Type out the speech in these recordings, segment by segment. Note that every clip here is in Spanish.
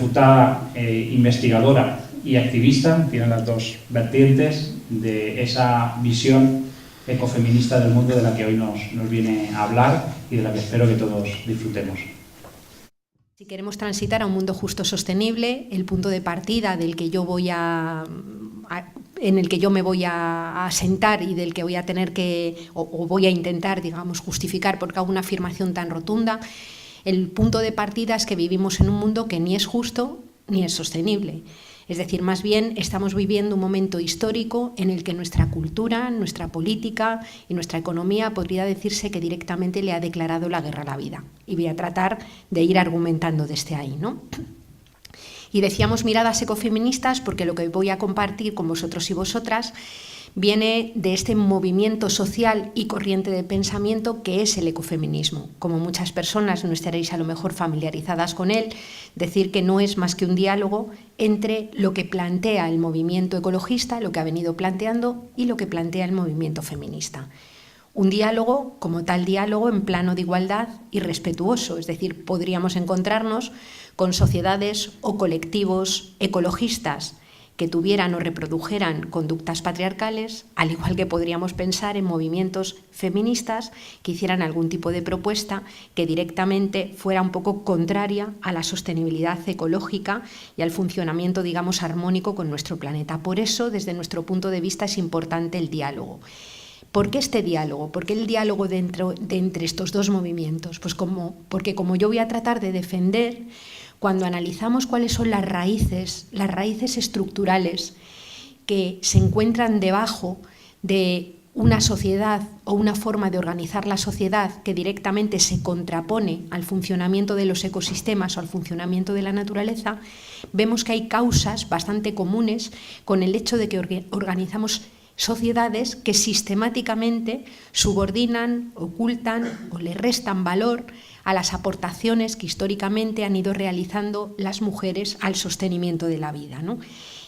reputada investigadora y activista, tiene las dos vertientes de esa visión ecofeminista del mundo de la que hoy nos viene a hablar y de la que espero que todos disfrutemos. Si queremos transitar a un mundo justo sostenible, el punto de partida del que yo en el que yo me voy a sentar y del que voy a tener que, o voy a intentar, digamos, justificar porque hago una afirmación tan rotunda, el punto de partida es que vivimos en un mundo que ni es justo ni es sostenible. Es decir, más bien estamos viviendo un momento histórico en el que nuestra cultura, nuestra política y nuestra economía podría decirse que directamente le ha declarado la guerra a la vida. Y voy a tratar de ir argumentando desde ahí, ¿no? Y decíamos miradas ecofeministas porque lo que voy a compartir con vosotros y vosotras viene de este movimiento social y corriente de pensamiento que es el ecofeminismo. Como muchas personas no estaréis a lo mejor familiarizadas con él, decir que no es más que un diálogo entre lo que plantea el movimiento ecologista, lo que ha venido planteando, y lo que plantea el movimiento feminista. Un diálogo, como tal diálogo, en plano de igualdad y respetuoso, es decir, podríamos encontrarnos con sociedades o colectivos ecologistas que tuvieran o reprodujeran conductas patriarcales, al igual que podríamos pensar en movimientos feministas que hicieran algún tipo de propuesta que directamente fuera un poco contraria a la sostenibilidad ecológica y al funcionamiento, digamos, armónico con nuestro planeta. Por eso, desde nuestro punto de vista, es importante el diálogo. ¿Por qué este diálogo? ¿Por qué el diálogo de entre estos dos movimientos? Pues porque como yo voy a tratar de defender, cuando analizamos cuáles son las raíces estructurales que se encuentran debajo de una sociedad o una forma de organizar la sociedad que directamente se contrapone al funcionamiento de los ecosistemas o al funcionamiento de la naturaleza, vemos que hay causas bastante comunes con el hecho de que organizamos sociedades que sistemáticamente subordinan, ocultan o le restan valor a las aportaciones que históricamente han ido realizando las mujeres al sostenimiento de la vida, ¿no?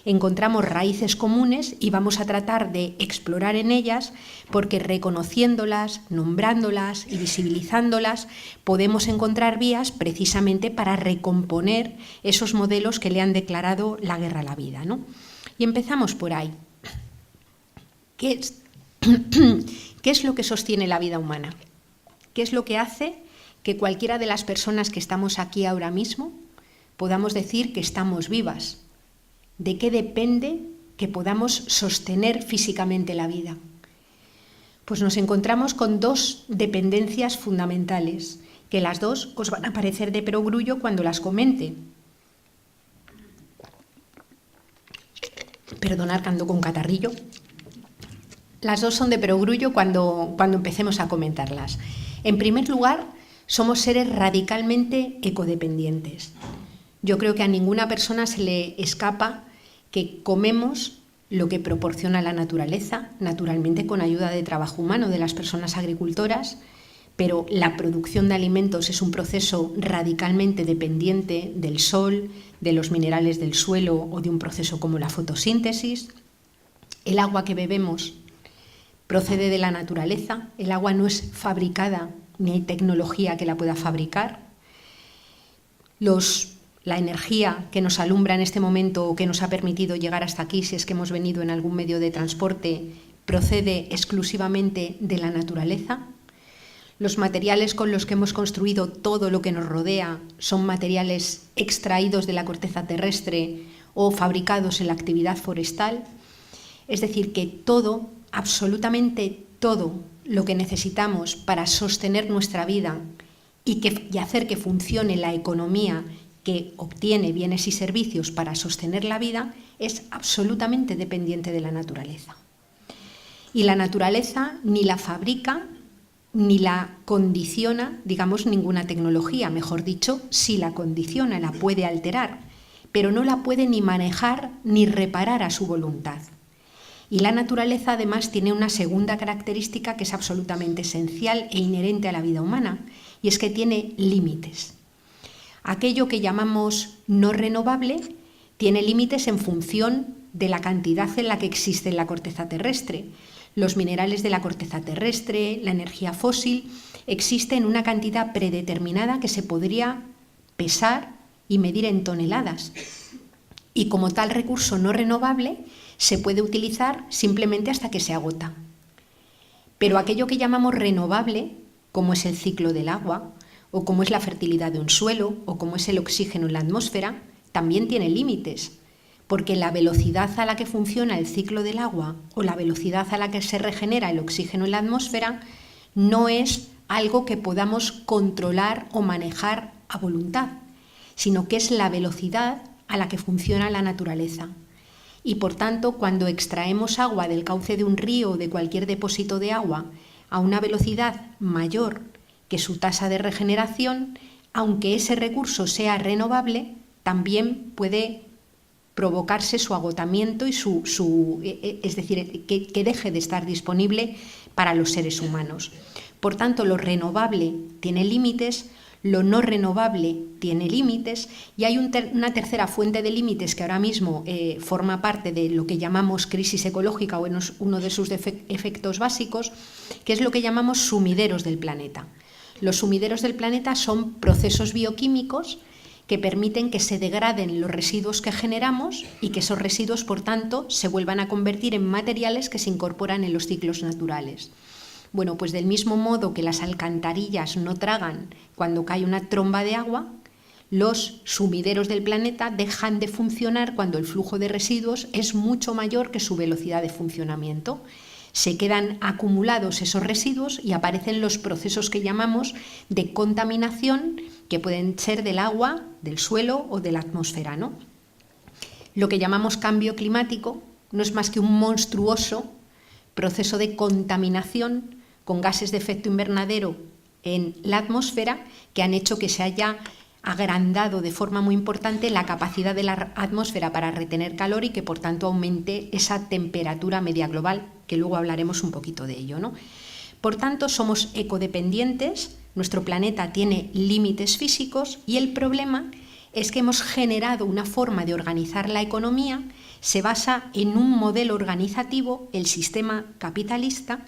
Encontramos raíces comunes y vamos a tratar de explorar en ellas porque reconociéndolas, nombrándolas y visibilizándolas podemos encontrar vías precisamente para recomponer esos modelos que le han declarado la guerra a la vida, ¿no? Y empezamos por ahí. ¿Qué es lo que sostiene la vida humana? ¿Qué es lo que hace que cualquiera de las personas que estamos aquí ahora mismo podamos decir que estamos vivas? ¿De qué depende que podamos sostener físicamente la vida? Pues nos encontramos con dos dependencias fundamentales, que las dos os van a parecer de perogrullo cuando las comente. Perdonad que ando con catarrillo. Las dos son de perogrullo cuando empecemos a comentarlas. En primer lugar, somos seres radicalmente ecodependientes. Yo creo que a ninguna persona se le escapa que comemos lo que proporciona la naturaleza, naturalmente con ayuda de trabajo humano de las personas agricultoras, pero la producción de alimentos es un proceso radicalmente dependiente del sol, de los minerales del suelo o de un proceso como la fotosíntesis. El agua que bebemos procede de la naturaleza, el agua no es fabricada ni hay tecnología que la pueda fabricar. La energía que nos alumbra en este momento o que nos ha permitido llegar hasta aquí, si es que hemos venido en algún medio de transporte, procede exclusivamente de la naturaleza. Los materiales con los que hemos construido todo lo que nos rodea son materiales extraídos de la corteza terrestre o fabricados en la actividad forestal. Es decir, que todo, absolutamente todo lo que necesitamos para sostener nuestra vida y hacer que funcione la economía que obtiene bienes y servicios para sostener la vida es absolutamente dependiente de la naturaleza. Y la naturaleza ni la fabrica ni la condiciona, digamos, ninguna tecnología. Mejor dicho, sí la condiciona, la puede alterar, pero no la puede ni manejar ni reparar a su voluntad. Y la naturaleza además tiene una segunda característica que es absolutamente esencial e inherente a la vida humana, y es que tiene límites. Aquello que llamamos no renovable tiene límites en función de la cantidad en la que existe en la corteza terrestre. Los minerales de la corteza terrestre, la energía fósil, existen en una cantidad predeterminada que se podría pesar y medir en toneladas. Y como tal recurso no renovable, se puede utilizar simplemente hasta que se agota. Pero aquello que llamamos renovable, como es el ciclo del agua, o como es la fertilidad de un suelo, o como es el oxígeno en la atmósfera, también tiene límites, porque la velocidad a la que funciona el ciclo del agua o la velocidad a la que se regenera el oxígeno en la atmósfera no es algo que podamos controlar o manejar a voluntad, sino que es la velocidad a la que funciona la naturaleza. Y por tanto, cuando extraemos agua del cauce de un río o de cualquier depósito de agua a una velocidad mayor que su tasa de regeneración, aunque ese recurso sea renovable, también puede provocarse su agotamiento y es decir, que deje de estar disponible para los seres humanos. Por tanto, lo renovable tiene límites, lo no renovable tiene límites, y hay una tercera fuente de límites que ahora mismo forma parte de lo que llamamos crisis ecológica, o es uno de sus efectos básicos, que es lo que llamamos sumideros del planeta. Los sumideros del planeta son procesos bioquímicos que permiten que se degraden los residuos que generamos y que esos residuos, por tanto, se vuelvan a convertir en materiales que se incorporan en los ciclos naturales. Bueno, pues del mismo modo que las alcantarillas no tragan cuando cae una tromba de agua, los sumideros del planeta dejan de funcionar cuando el flujo de residuos es mucho mayor que su velocidad de funcionamiento. Se quedan acumulados esos residuos y aparecen los procesos que llamamos de contaminación, que pueden ser del agua, del suelo o de la atmósfera, ¿no? Lo que llamamos cambio climático no es más que un monstruoso proceso de contaminación con gases de efecto invernadero en la atmósfera que han hecho que se haya agrandado de forma muy importante la capacidad de la atmósfera para retener calor y que por tanto aumente esa temperatura media global, que luego hablaremos un poquito de ello, ¿no? Por tanto, somos ecodependientes, nuestro planeta tiene límites físicos y el problema es que hemos generado una forma de organizar la economía, se basa en un modelo organizativo, el sistema capitalista,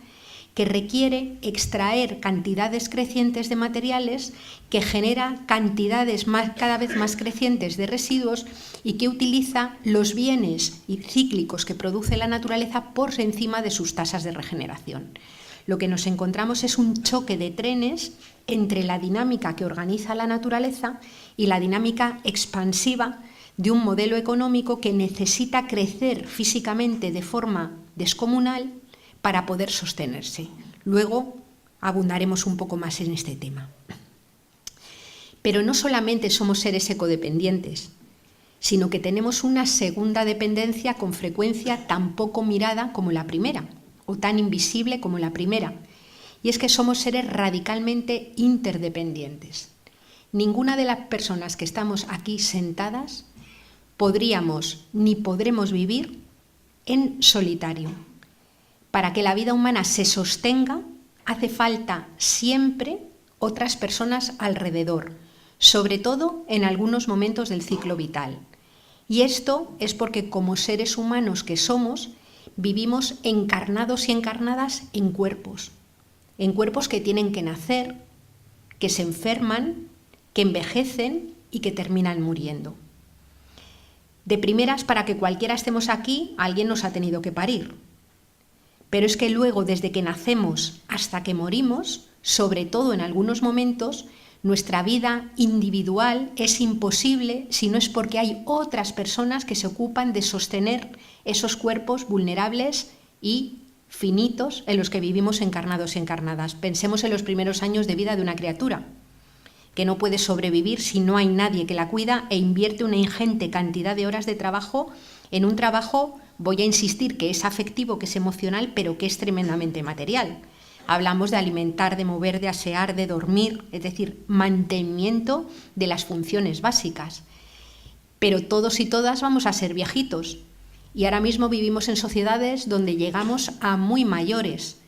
que requiere extraer cantidades crecientes de materiales, que genera cantidades cada vez más crecientes de residuos y que utiliza los bienes cíclicos que produce la naturaleza por encima de sus tasas de regeneración. Lo que nos encontramos es un choque de trenes entre la dinámica que organiza la naturaleza y la dinámica expansiva de un modelo económico que necesita crecer físicamente de forma descomunal para poder sostenerse. Luego abundaremos un poco más en este tema. Pero no solamente somos seres ecodependientes, sino que tenemos una segunda dependencia con frecuencia tan poco mirada como la primera, o tan invisible como la primera, y es que somos seres radicalmente interdependientes. Ninguna de las personas que estamos aquí sentadas podríamos ni podremos vivir en solitario. Para que la vida humana se sostenga, hace falta siempre otras personas alrededor, sobre todo en algunos momentos del ciclo vital. Y esto es porque como seres humanos que somos, vivimos encarnados y encarnadas en cuerpos que tienen que nacer, que se enferman, que envejecen y que terminan muriendo. De primeras, para que cualquiera estemos aquí, alguien nos ha tenido que parir. Pero es que luego, desde que nacemos hasta que morimos, sobre todo en algunos momentos, nuestra vida individual es imposible si no es porque hay otras personas que se ocupan de sostener esos cuerpos vulnerables y finitos en los que vivimos encarnados y encarnadas. Pensemos en los primeros años de vida de una criatura, que no puede sobrevivir si no hay nadie que la cuida e invierte una ingente cantidad de horas de trabajo en un trabajo, voy a insistir, que es afectivo, que es emocional, pero que es tremendamente material. Hablamos de alimentar, de mover, de asear, de dormir, es decir, mantenimiento de las funciones básicas. Pero todos y todas vamos a ser viejitos. Y ahora mismo vivimos en sociedades donde llegamos a muy mayores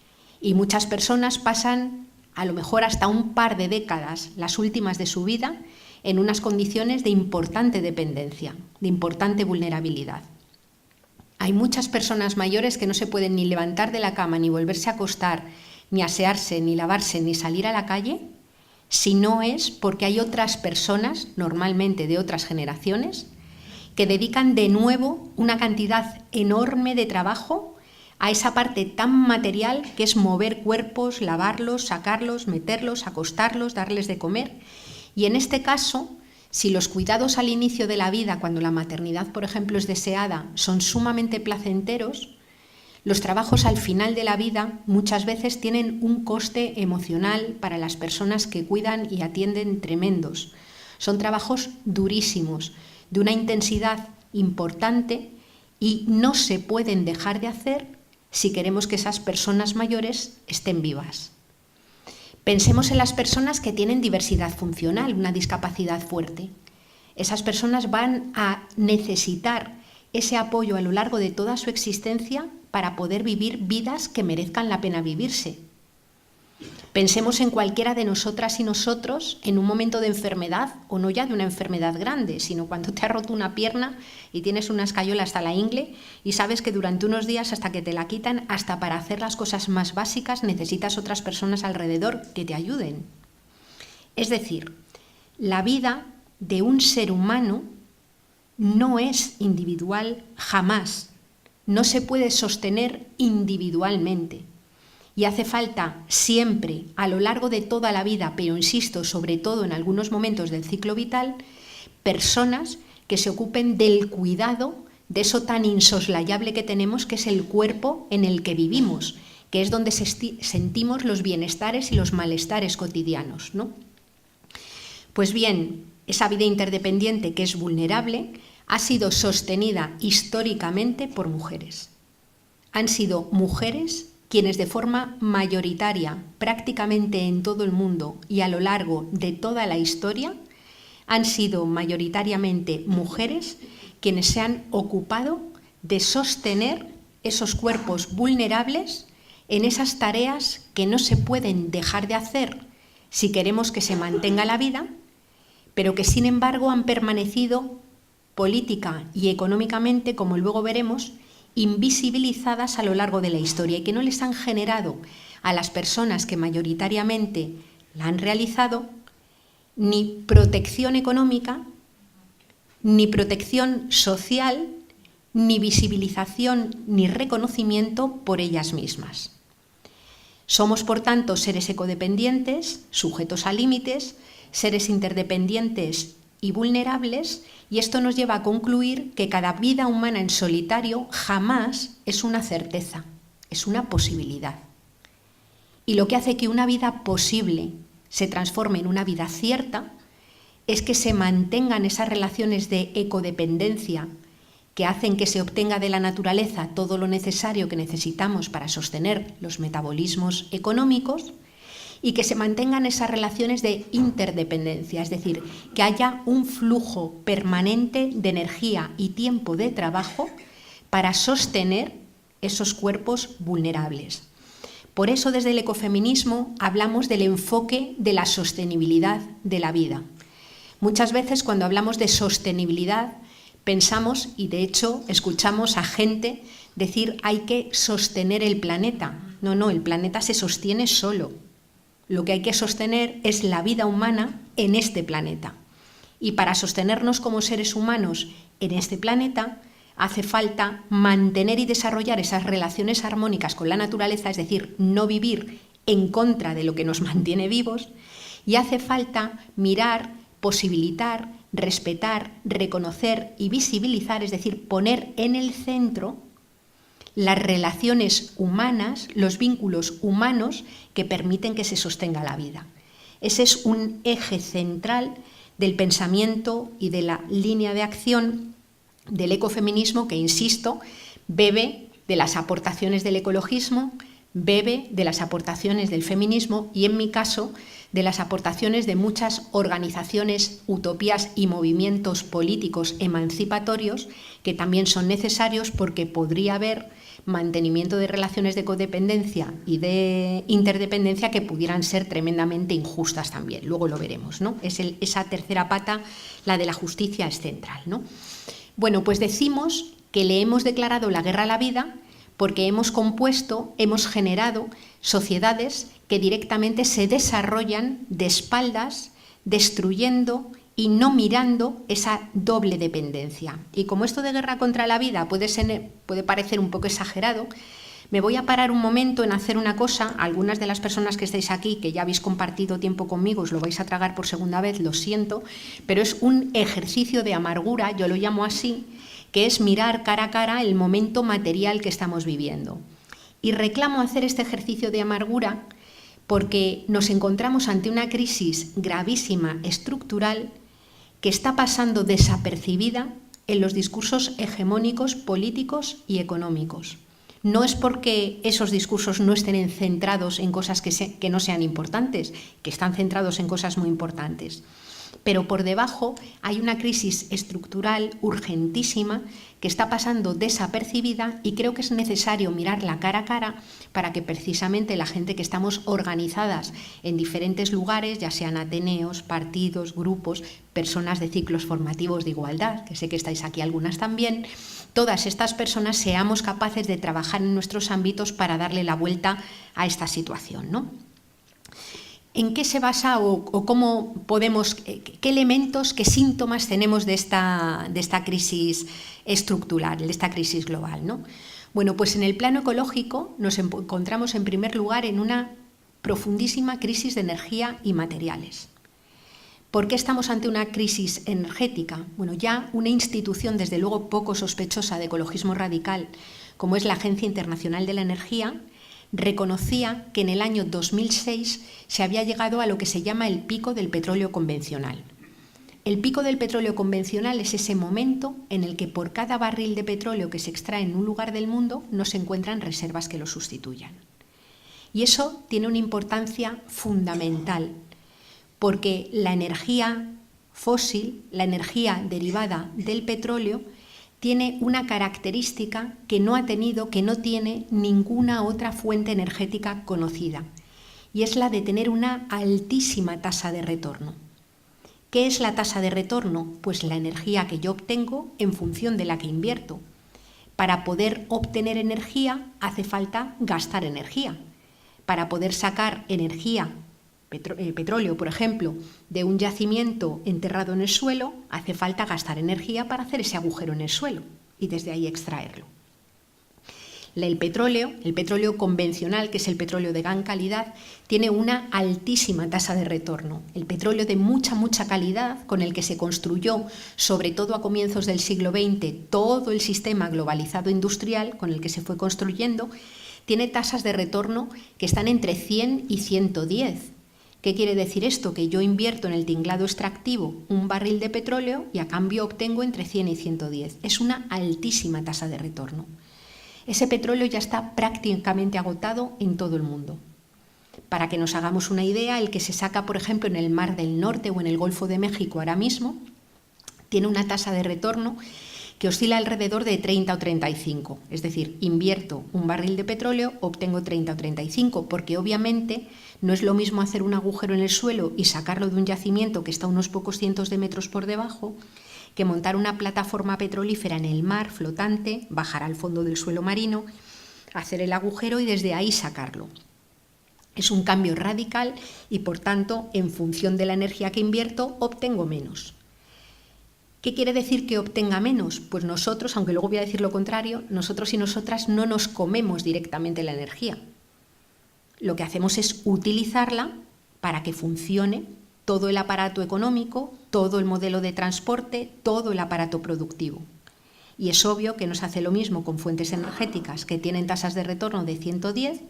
y muchas personas pasan a lo mejor hasta un par de décadas, las últimas de su vida, en unas condiciones de importante dependencia, de importante vulnerabilidad. Hay muchas personas mayores que no se pueden ni levantar de la cama, ni volverse a acostar, ni asearse, ni lavarse, ni salir a la calle, si no es porque hay otras personas, normalmente de otras generaciones, que dedican de nuevo una cantidad enorme de trabajo a esa parte tan material que es mover cuerpos, lavarlos, sacarlos, meterlos, acostarlos, darles de comer. Y en este caso, si los cuidados al inicio de la vida, cuando la maternidad, por ejemplo, es deseada, son sumamente placenteros, los trabajos al final de la vida muchas veces tienen un coste emocional para las personas que cuidan y atienden tremendos. Son trabajos durísimos, de una intensidad importante y no se pueden dejar de hacer si queremos que esas personas mayores estén vivas. Pensemos en las personas que tienen diversidad funcional, una discapacidad fuerte. Esas personas van a necesitar ese apoyo a lo largo de toda su existencia para poder vivir vidas que merezcan la pena vivirse. Pensemos en cualquiera de nosotras y nosotros en un momento de enfermedad, o no ya de una enfermedad grande, sino cuando te ha roto una pierna y tienes una escayola hasta la ingle y sabes que durante unos días, hasta que te la quitan, hasta para hacer las cosas más básicas necesitas otras personas alrededor que te ayuden. Es decir, la vida de un ser humano no es individual jamás, no se puede sostener individualmente. Y hace falta siempre, a lo largo de toda la vida, pero insisto, sobre todo en algunos momentos del ciclo vital, personas que se ocupen del cuidado de eso tan insoslayable que tenemos, que es el cuerpo en el que vivimos, que es donde sentimos los bienestares y los malestares cotidianos, ¿no? Pues bien, esa vida interdependiente que es vulnerable ha sido sostenida históricamente por mujeres. Han sido mujeres quienes de forma mayoritaria, prácticamente en todo el mundo y a lo largo de toda la historia, han sido mayoritariamente mujeres quienes se han ocupado de sostener esos cuerpos vulnerables en esas tareas que no se pueden dejar de hacer si queremos que se mantenga la vida, pero que sin embargo han permanecido política y económicamente, como luego veremos, invisibilizadas a lo largo de la historia y que no les han generado a las personas que mayoritariamente la han realizado ni protección económica, ni protección social, ni visibilización, ni reconocimiento por ellas mismas. Somos, por tanto, seres ecodependientes, sujetos a límites, seres interdependientes y vulnerables, y esto nos lleva a concluir que cada vida humana en solitario jamás es una certeza, es una posibilidad. Y lo que hace que una vida posible se transforme en una vida cierta es que se mantengan esas relaciones de ecodependencia que hacen que se obtenga de la naturaleza todo lo necesario que necesitamos para sostener los metabolismos económicos, y que se mantengan esas relaciones de interdependencia, es decir, que haya un flujo permanente de energía y tiempo de trabajo para sostener esos cuerpos vulnerables. Por eso, desde el ecofeminismo hablamos del enfoque de la sostenibilidad de la vida. Muchas veces cuando hablamos de sostenibilidad pensamos, y de hecho escuchamos a gente decir hay que sostener el planeta. No, el planeta se sostiene solo. Lo que hay que sostener es la vida humana en este planeta. Y para sostenernos como seres humanos en este planeta, hace falta mantener y desarrollar esas relaciones armónicas con la naturaleza, es decir, no vivir en contra de lo que nos mantiene vivos, y hace falta mirar, posibilitar, respetar, reconocer y visibilizar, es decir, poner en el centro las relaciones humanas, los vínculos humanos que permiten que se sostenga la vida. Ese es un eje central del pensamiento y de la línea de acción del ecofeminismo que, insisto, bebe de las aportaciones del ecologismo, bebe de las aportaciones del feminismo y, en mi caso, de las aportaciones de muchas organizaciones, utopías y movimientos políticos emancipatorios que también son necesarios porque podría haber mantenimiento de relaciones de codependencia y de interdependencia que pudieran ser tremendamente injustas también. Luego lo veremos, ¿no? Esa tercera pata, la de la justicia, es central, ¿no? Bueno, pues decimos que le hemos declarado la guerra a la vida porque hemos generado sociedades que directamente se desarrollan de espaldas, destruyendo y no mirando esa doble dependencia. Y como esto de guerra contra la vida puede parecer un poco exagerado, me voy a parar un momento en hacer una cosa. Algunas de las personas que estáis aquí, que ya habéis compartido tiempo conmigo, os lo vais a tragar por segunda vez, lo siento, pero es un ejercicio de amargura, yo lo llamo así, que es mirar cara a cara el momento material que estamos viviendo. Y reclamo hacer este ejercicio de amargura porque nos encontramos ante una crisis gravísima, estructural, que está pasando desapercibida en los discursos hegemónicos políticos y económicos. No es porque esos discursos no estén centrados en cosas que no sean importantes, que están centrados en cosas muy importantes. Pero por debajo hay una crisis estructural urgentísima que está pasando desapercibida y creo que es necesario mirarla cara a cara para que precisamente la gente que estamos organizadas en diferentes lugares, ya sean ateneos, partidos, grupos, personas de ciclos formativos de igualdad, que sé que estáis aquí algunas también, todas estas personas seamos capaces de trabajar en nuestros ámbitos para darle la vuelta a esta situación, ¿no? ¿En qué se basa o cómo podemos, qué elementos, qué síntomas tenemos de esta crisis estructural, de esta crisis global, ¿no? Bueno, pues en el plano ecológico nos encontramos en primer lugar en una profundísima crisis de energía y materiales. ¿Por qué estamos ante una crisis energética? Bueno, ya una institución, desde luego poco sospechosa de ecologismo radical, como es la Agencia Internacional de la Energía, reconocía que en el año 2006 se había llegado a lo que se llama el pico del petróleo convencional. El pico del petróleo convencional es ese momento en el que por cada barril de petróleo que se extrae en un lugar del mundo no se encuentran reservas que lo sustituyan. Y eso tiene una importancia fundamental, porque la energía fósil, la energía derivada del petróleo, tiene una característica que no tiene ninguna otra fuente energética conocida, y es la de tener una altísima tasa de retorno. ¿Qué es la tasa de retorno? Pues la energía que yo obtengo en función de la que invierto. Para poder obtener energía hace falta gastar energía. Para poder sacar energía, petróleo, por ejemplo, de un yacimiento enterrado en el suelo, hace falta gastar energía para hacer ese agujero en el suelo y desde ahí extraerlo. El petróleo convencional, que es el petróleo de gran calidad, tiene una altísima tasa de retorno. El petróleo de mucha calidad, con el que se construyó, sobre todo a comienzos del siglo XX, todo el sistema globalizado industrial con el que se fue construyendo, tiene tasas de retorno que están entre 100 y 110. ¿Qué quiere decir esto? Que yo invierto en el tinglado extractivo un barril de petróleo y a cambio obtengo entre 100 y 110. Es una altísima tasa de retorno. Ese petróleo ya está prácticamente agotado en todo el mundo. Para que nos hagamos una idea, el que se saca, por ejemplo, en el Mar del Norte o en el Golfo de México ahora mismo, tiene una tasa de retorno que oscila alrededor de 30 o 35. Es decir, invierto un barril de petróleo, obtengo 30 o 35, porque obviamente no es lo mismo hacer un agujero en el suelo y sacarlo de un yacimiento que está a unos pocos cientos de metros por debajo, que montar una plataforma petrolífera en el mar flotante, bajar al fondo del suelo marino, hacer el agujero y desde ahí sacarlo. Es un cambio radical y, por tanto, en función de la energía que invierto, obtengo menos. ¿Qué quiere decir que obtenga menos? Pues nosotros, aunque luego voy a decir lo contrario, nosotros y nosotras no nos comemos directamente la energía. Lo que hacemos es utilizarla para que funcione todo el aparato económico, todo el modelo de transporte, todo el aparato productivo. Y es obvio que no se hace lo mismo con fuentes energéticas que tienen tasas de retorno de 110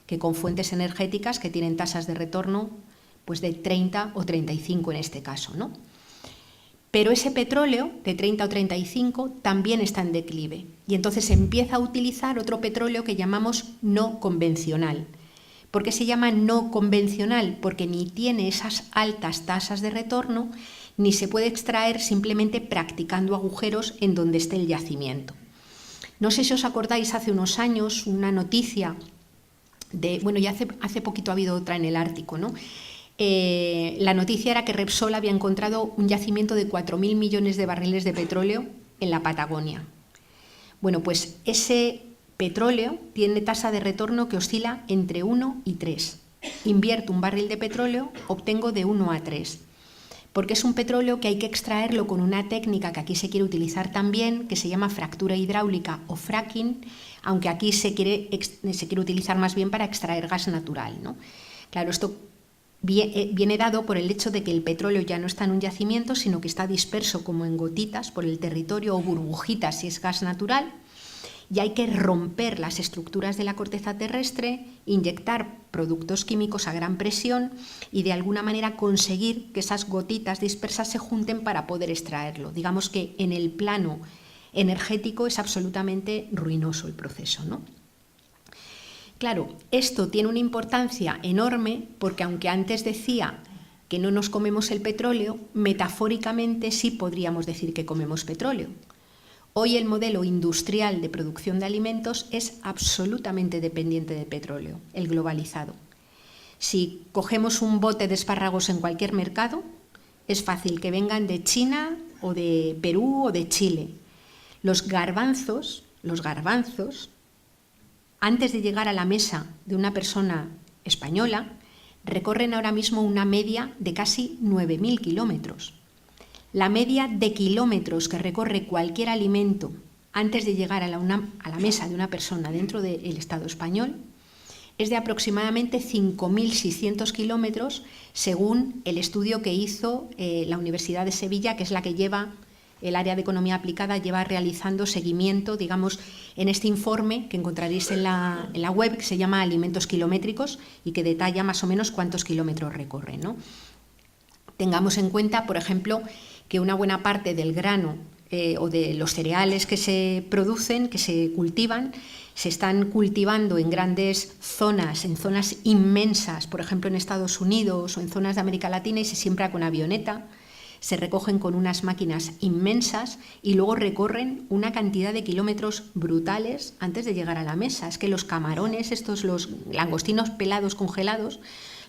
que con fuentes energéticas que tienen tasas de retorno pues de 30 o 35 en este caso, ¿no? Pero ese petróleo de 30 o 35 también está en declive y entonces se empieza a utilizar otro petróleo que llamamos no convencional. ¿Por qué se llama no convencional? Porque ni tiene esas altas tasas de retorno ni se puede extraer simplemente practicando agujeros en donde esté el yacimiento. No sé si os acordáis hace unos años una noticia ya hace poquito ha habido otra en el Ártico, ¿no? La noticia era que Repsol había encontrado un yacimiento de 4.000 millones de barriles de petróleo en la Patagonia. Bueno, pues ese Petróleo tiene tasa de retorno que oscila entre 1 y 3. Invierto un barril de petróleo, obtengo de 1 a 3. Porque es un petróleo que hay que extraerlo con una técnica que aquí se quiere utilizar también, que se llama fractura hidráulica o fracking, aunque aquí se quiere utilizar más bien para extraer gas natural, ¿no? Claro, esto viene dado por el hecho de que el petróleo ya no está en un yacimiento, sino que está disperso como en gotitas por el territorio o burbujitas si es gas natural, y hay que romper las estructuras de la corteza terrestre, inyectar productos químicos a gran presión y de alguna manera conseguir que esas gotitas dispersas se junten para poder extraerlo. Digamos que en el plano energético es absolutamente ruinoso el proceso, ¿no? Claro, esto tiene una importancia enorme porque aunque antes decía que no nos comemos el petróleo, metafóricamente sí podríamos decir que comemos petróleo. Hoy el modelo industrial de producción de alimentos es absolutamente dependiente de petróleo, el globalizado. Si cogemos un bote de espárragos en cualquier mercado, es fácil que vengan de China o de Perú o de Chile. Los garbanzos, antes de llegar a la mesa de una persona española, recorren ahora mismo una media de casi 9.000 kilómetros. La media de kilómetros que recorre cualquier alimento antes de llegar a la mesa de una persona dentro del Estado español es de aproximadamente 5.600 kilómetros, según el estudio que hizo la Universidad de Sevilla, que es la que lleva el área de economía aplicada, lleva realizando seguimiento, digamos, en este informe que encontraréis en la web, que se llama Alimentos Kilométricos y que detalla más o menos cuántos kilómetros recorre, ¿no? Tengamos en cuenta, por ejemplo, que una buena parte del grano o de los cereales que se producen, que se cultivan, se están cultivando en grandes zonas, en zonas inmensas, por ejemplo en Estados Unidos o en zonas de América Latina, y se siembra con avioneta, se recogen con unas máquinas inmensas y luego recorren una cantidad de kilómetros brutales antes de llegar a la mesa. Es que los camarones, los langostinos pelados congelados,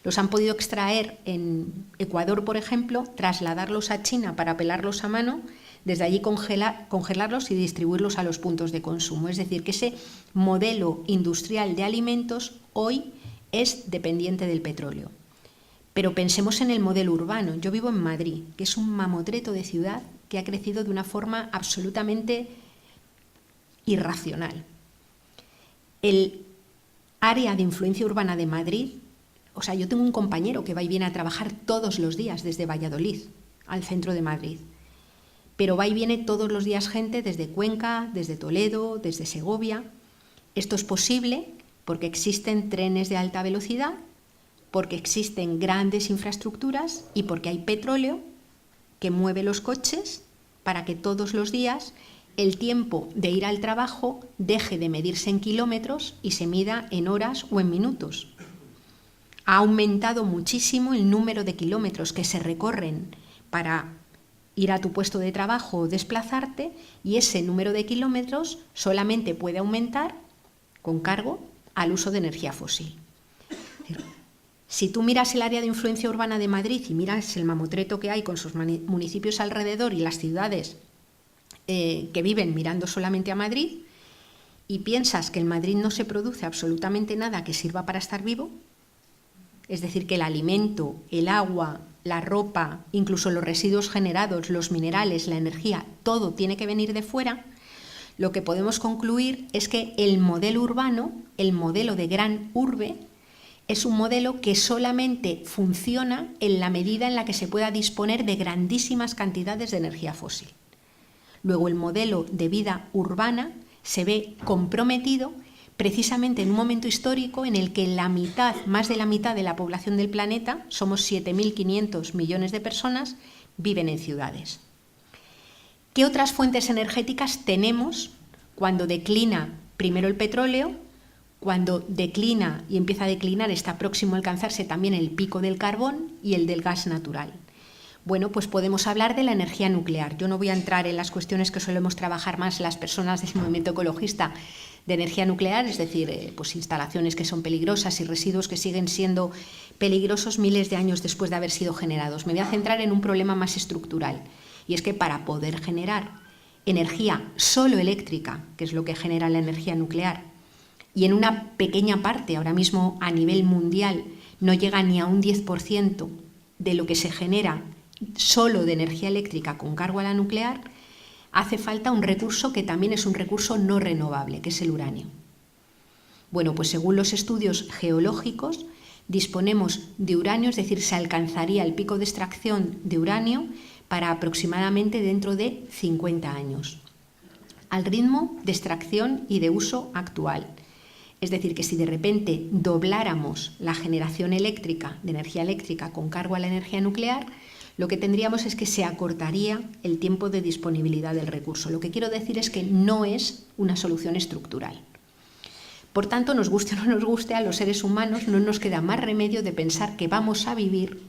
los han podido extraer en Ecuador, por ejemplo, trasladarlos a China para pelarlos a mano, desde allí congelarlos y distribuirlos a los puntos de consumo. Es decir, que ese modelo industrial de alimentos hoy es dependiente del petróleo. Pero pensemos en el modelo urbano. Yo vivo en Madrid, que es un mamotreto de ciudad que ha crecido de una forma absolutamente irracional. El área de influencia urbana de Madrid, o sea, yo tengo un compañero que va y viene a trabajar todos los días desde Valladolid al centro de Madrid, pero va y viene todos los días gente desde Cuenca, desde Toledo, desde Segovia. Esto es posible porque existen trenes de alta velocidad, porque existen grandes infraestructuras y porque hay petróleo que mueve los coches para que todos los días el tiempo de ir al trabajo deje de medirse en kilómetros y se mida en horas o en minutos. Ha aumentado muchísimo el número de kilómetros que se recorren para ir a tu puesto de trabajo o desplazarte, y ese número de kilómetros solamente puede aumentar con cargo al uso de energía fósil. Si tú miras el área de influencia urbana de Madrid y miras el mamotreto que hay con sus municipios alrededor y las ciudades que viven mirando solamente a Madrid, y piensas que en Madrid no se produce absolutamente nada que sirva para estar vivo, es decir, que el alimento, el agua, la ropa, incluso los residuos generados, los minerales, la energía, todo tiene que venir de fuera, lo que podemos concluir es que el modelo urbano, el modelo de gran urbe, es un modelo que solamente funciona en la medida en la que se pueda disponer de grandísimas cantidades de energía fósil. Luego, el modelo de vida urbana se ve comprometido precisamente en un momento histórico en el que más de la mitad de la población del planeta, somos 7.500 millones de personas, viven en ciudades. ¿Qué otras fuentes energéticas tenemos cuando declina primero el petróleo, cuando declina y empieza a declinar, está próximo a alcanzarse también el pico del carbón y el del gas natural? Bueno, pues podemos hablar de la energía nuclear. Yo no voy a entrar en las cuestiones que solemos trabajar más las personas del movimiento ecologista de energía nuclear, es decir, pues instalaciones que son peligrosas y residuos que siguen siendo peligrosos miles de años después de haber sido generados. Me voy a centrar en un problema más estructural, y es que para poder generar energía solo eléctrica, que es lo que genera la energía nuclear, y en una pequeña parte, ahora mismo a nivel mundial, no llega ni a un 10% de lo que se genera solo de energía eléctrica con cargo a la nuclear, hace falta un recurso que también es un recurso no renovable, que es el uranio. Bueno, pues según los estudios geológicos, disponemos de uranio, es decir, se alcanzaría el pico de extracción de uranio para aproximadamente dentro de 50 años, al ritmo de extracción y de uso actual. Es decir, que si de repente dobláramos la generación eléctrica, de energía eléctrica con cargo a la energía nuclear, lo que tendríamos es que se acortaría el tiempo de disponibilidad del recurso. Lo que quiero decir es que no es una solución estructural. Por tanto, nos guste o no nos guste, a los seres humanos no nos queda más remedio de pensar que vamos a vivir,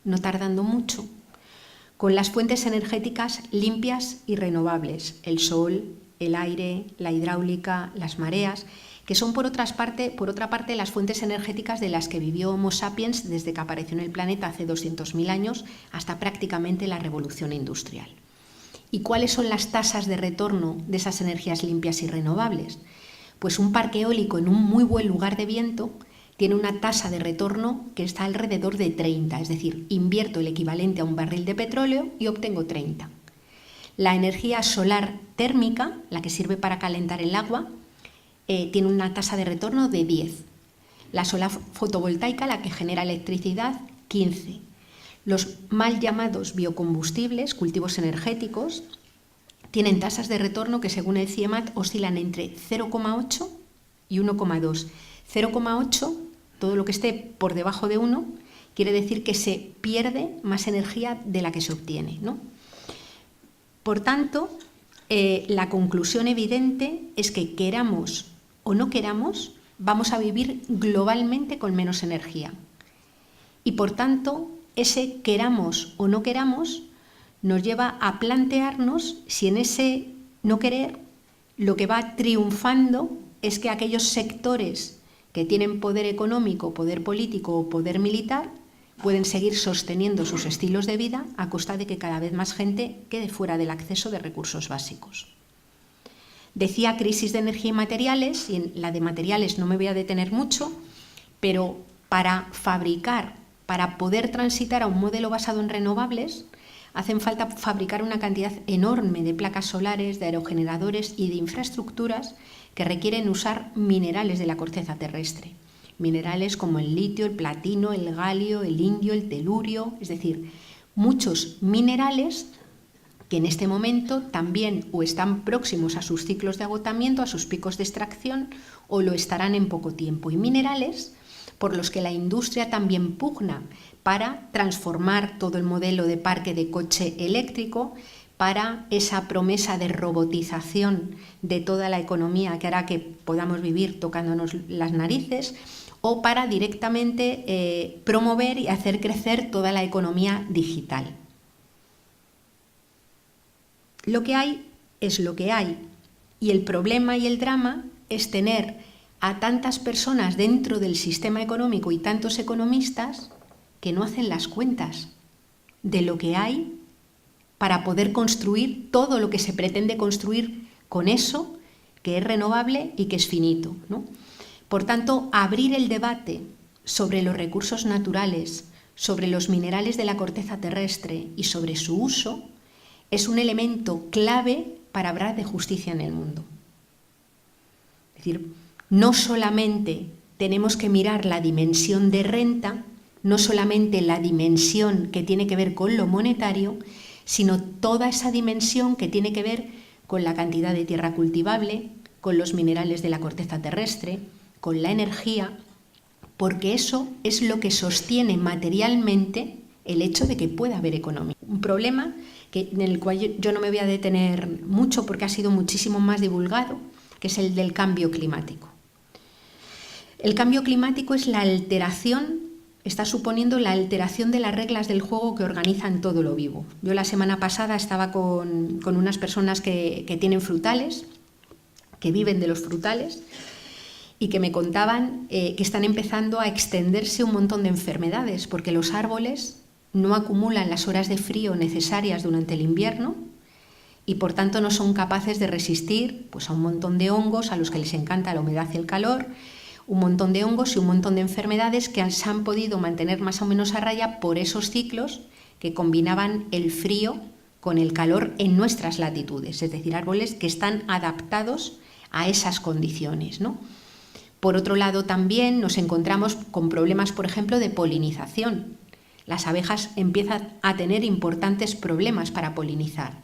no tardando mucho, con las fuentes energéticas limpias y renovables, el sol, el aire, la hidráulica, las mareas, que son por otra parte las fuentes energéticas de las que vivió Homo sapiens desde que apareció en el planeta hace 200.000 años hasta prácticamente la revolución industrial. ¿Y cuáles son las tasas de retorno de esas energías limpias y renovables? Pues un parque eólico en un muy buen lugar de viento tiene una tasa de retorno que está alrededor de 30, es decir, invierto el equivalente a un barril de petróleo y obtengo 30. La energía solar térmica, la que sirve para calentar el agua, tiene una tasa de retorno de 10. La solar fotovoltaica, la que genera electricidad, 15. Los mal llamados biocombustibles, cultivos energéticos, tienen tasas de retorno que según el CIEMAT oscilan entre 0,8 y 1,2. 0,8, todo lo que esté por debajo de 1, quiere decir que se pierde más energía de la que se obtiene, ¿no? Por tanto, la conclusión evidente es que queramos o no queramos, vamos a vivir globalmente con menos energía. Y por tanto, ese queramos o no queramos nos lleva a plantearnos si en ese no querer lo que va triunfando es que aquellos sectores que tienen poder económico, poder político o poder militar pueden seguir sosteniendo sus estilos de vida a costa de que cada vez más gente quede fuera del acceso de recursos básicos. Decía crisis de energía y materiales, y en la de materiales no me voy a detener mucho, pero para fabricar, para poder transitar a un modelo basado en renovables, hacen falta fabricar una cantidad enorme de placas solares, de aerogeneradores y de infraestructuras que requieren usar minerales de la corteza terrestre. Minerales como el litio, el platino, el galio, el indio, el telurio, es decir, muchos minerales que en este momento también o están próximos a sus ciclos de agotamiento, a sus picos de extracción, o lo estarán en poco tiempo. Y minerales por los que la industria también pugna para transformar todo el modelo de parque de coche eléctrico, para esa promesa de robotización de toda la economía que hará que podamos vivir tocándonos las narices, o para directamente promover y hacer crecer toda la economía digital. Lo que hay es lo que hay, y el problema y el drama es tener a tantas personas dentro del sistema económico y tantos economistas que no hacen las cuentas de lo que hay para poder construir todo lo que se pretende construir con eso que es renovable y que es finito, ¿no? Por tanto, abrir el debate sobre los recursos naturales, sobre los minerales de la corteza terrestre y sobre su uso es un elemento clave para hablar de justicia en el mundo. Es decir, no solamente tenemos que mirar la dimensión de renta, no solamente la dimensión que tiene que ver con lo monetario, sino toda esa dimensión que tiene que ver con la cantidad de tierra cultivable, con los minerales de la corteza terrestre, con la energía, porque eso es lo que sostiene materialmente el hecho de que pueda haber economía. Un problema en el cual yo no me voy a detener mucho porque ha sido muchísimo más divulgado, que es el del cambio climático. El cambio climático es la alteración, está suponiendo la alteración de las reglas del juego que organizan todo lo vivo. Yo la semana pasada estaba con unas personas que tienen frutales, que viven de los frutales, y que me contaban que están empezando a extenderse un montón de enfermedades, porque los árboles no acumulan las horas de frío necesarias durante el invierno y por tanto no son capaces de resistir pues, a un montón de hongos a los que les encanta la humedad y el calor, un montón de hongos y un montón de enfermedades que se han podido mantener más o menos a raya por esos ciclos que combinaban el frío con el calor en nuestras latitudes, es decir, árboles que están adaptados a esas condiciones, ¿no? Por otro lado, también nos encontramos con problemas, por ejemplo, de polinización. Las abejas empiezan a tener importantes problemas para polinizar.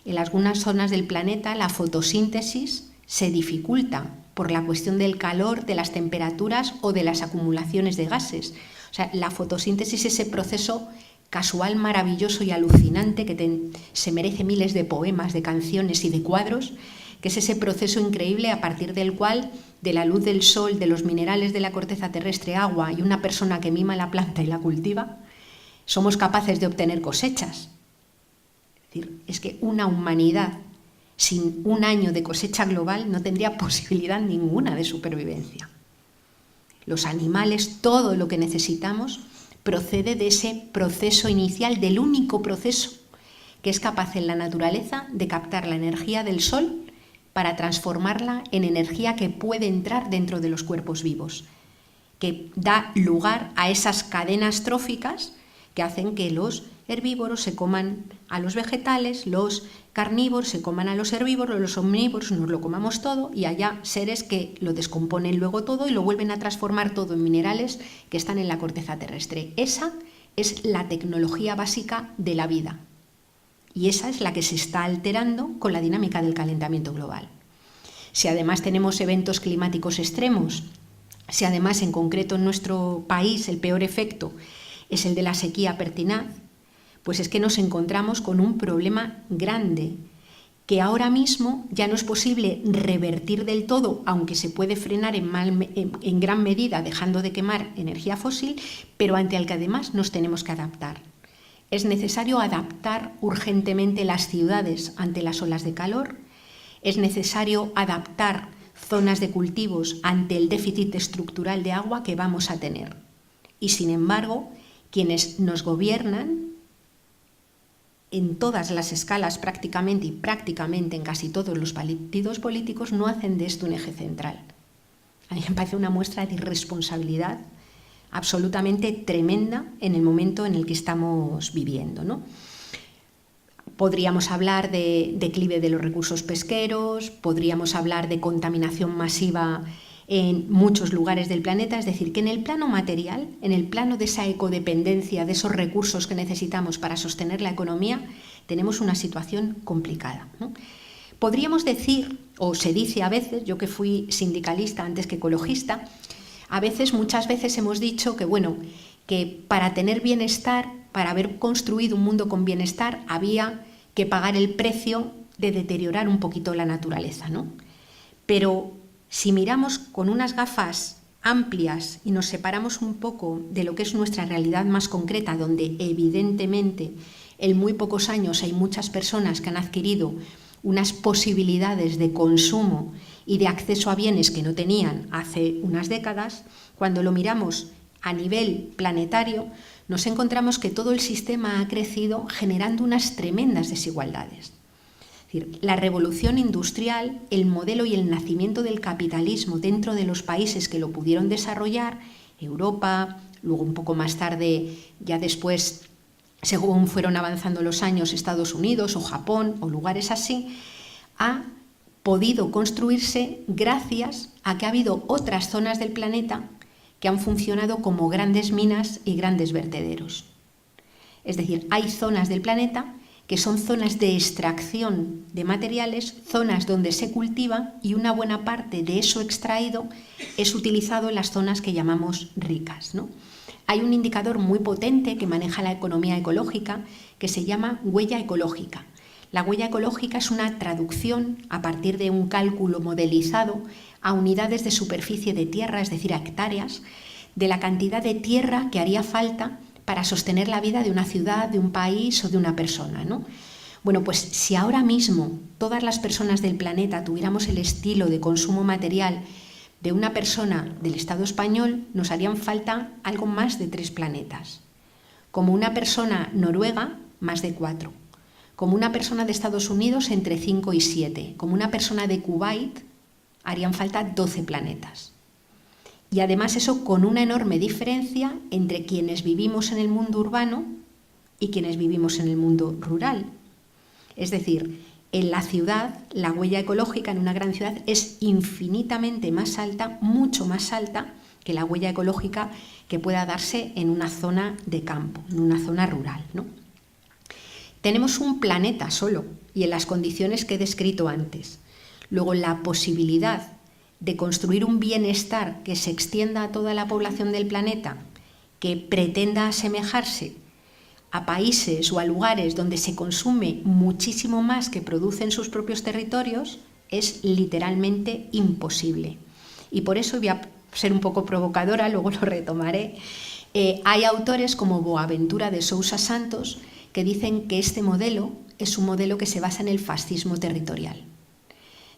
En algunas zonas del planeta la fotosíntesis se dificulta por la cuestión del calor, de las temperaturas o de las acumulaciones de gases. O sea, la fotosíntesis es ese proceso casual, maravilloso y alucinante que se merece miles de poemas, de canciones y de cuadros, que es ese proceso increíble a partir del cual, de la luz del sol, de los minerales de la corteza terrestre, agua y una persona que mima la planta y la cultiva, somos capaces de obtener cosechas. Es decir, es que una humanidad sin un año de cosecha global no tendría posibilidad ninguna de supervivencia. Los animales, todo lo que necesitamos, procede de ese proceso inicial, del único proceso que es capaz en la naturaleza de captar la energía del sol para transformarla en energía que puede entrar dentro de los cuerpos vivos, que da lugar a esas cadenas tróficas que hacen que los herbívoros se coman a los vegetales, los carnívoros se coman a los herbívoros, los omnívoros nos lo comamos todo y haya seres que lo descomponen luego todo y lo vuelven a transformar todo en minerales que están en la corteza terrestre. Esa es la tecnología básica de la vida y esa es la que se está alterando con la dinámica del calentamiento global. Si además tenemos eventos climáticos extremos, si además en concreto en nuestro país el peor efecto es el de la sequía pertinaz, pues es que nos encontramos con un problema grande que ahora mismo ya no es posible revertir del todo, aunque se puede frenar en gran medida dejando de quemar energía fósil, pero ante el que además nos tenemos que adaptar. Es necesario adaptar urgentemente las ciudades ante las olas de calor, es necesario adaptar zonas de cultivos ante el déficit estructural de agua que vamos a tener. Y sin embargo, quienes nos gobiernan en todas las escalas prácticamente en casi todos los partidos políticos no hacen de esto un eje central. A mí me parece una muestra de irresponsabilidad absolutamente tremenda en el momento en el que estamos viviendo, ¿no? Podríamos hablar de declive de los recursos pesqueros, podríamos hablar de contaminación masiva en muchos lugares del planeta, es decir, que en el plano material, en el plano de esa ecodependencia, de esos recursos que necesitamos para sostener la economía, tenemos una situación complicada, ¿no? Podríamos decir, o se dice a veces, yo que fui sindicalista antes que ecologista, muchas veces hemos dicho que, bueno, que para tener bienestar, para haber construido un mundo con bienestar, había que pagar el precio de deteriorar un poquito la naturaleza, ¿no? Pero si miramos con unas gafas amplias y nos separamos un poco de lo que es nuestra realidad más concreta, donde evidentemente en muy pocos años hay muchas personas que han adquirido unas posibilidades de consumo y de acceso a bienes que no tenían hace unas décadas, cuando lo miramos a nivel planetario, nos encontramos que todo el sistema ha crecido generando unas tremendas desigualdades. Es decir, la revolución industrial, el modelo y el nacimiento del capitalismo dentro de los países que lo pudieron desarrollar, Europa, luego un poco más tarde, ya después, según fueron avanzando los años, Estados Unidos o Japón o lugares así, ha podido construirse gracias a que ha habido otras zonas del planeta que han funcionado como grandes minas y grandes vertederos. Es decir, hay zonas del planeta que son zonas de extracción de materiales, zonas donde se cultiva y una buena parte de eso extraído es utilizado en las zonas que llamamos ricas, ¿no? Hay un indicador muy potente que maneja la economía ecológica que se llama huella ecológica. La huella ecológica es una traducción a partir de un cálculo modelizado a unidades de superficie de tierra, es decir, a hectáreas, de la cantidad de tierra que haría falta para sostener la vida de una ciudad, de un país o de una persona, ¿no? Bueno, pues si ahora mismo todas las personas del planeta tuviéramos el estilo de consumo material de una persona del Estado español, nos harían falta algo más de 3 planetas. Como una persona noruega, más de 4. como una persona de Estados Unidos entre 5 y 7, como una persona de Kuwait harían falta 12 planetas. Y además eso con una enorme diferencia entre quienes vivimos en el mundo urbano y quienes vivimos en el mundo rural. Es decir, en la ciudad, la huella ecológica en una gran ciudad es infinitamente más alta, mucho más alta que la huella ecológica que pueda darse en una zona de campo, en una zona rural, ¿no? Tenemos un planeta solo y en las condiciones que he descrito antes. Luego, la posibilidad de construir un bienestar que se extienda a toda la población del planeta, que pretenda asemejarse a países o a lugares donde se consume muchísimo más que produce en sus propios territorios, es literalmente imposible. Y por eso voy a ser un poco provocadora, luego lo retomaré. Hay autores como Boaventura de Sousa Santos que dicen que este modelo es un modelo que se basa en el fascismo territorial.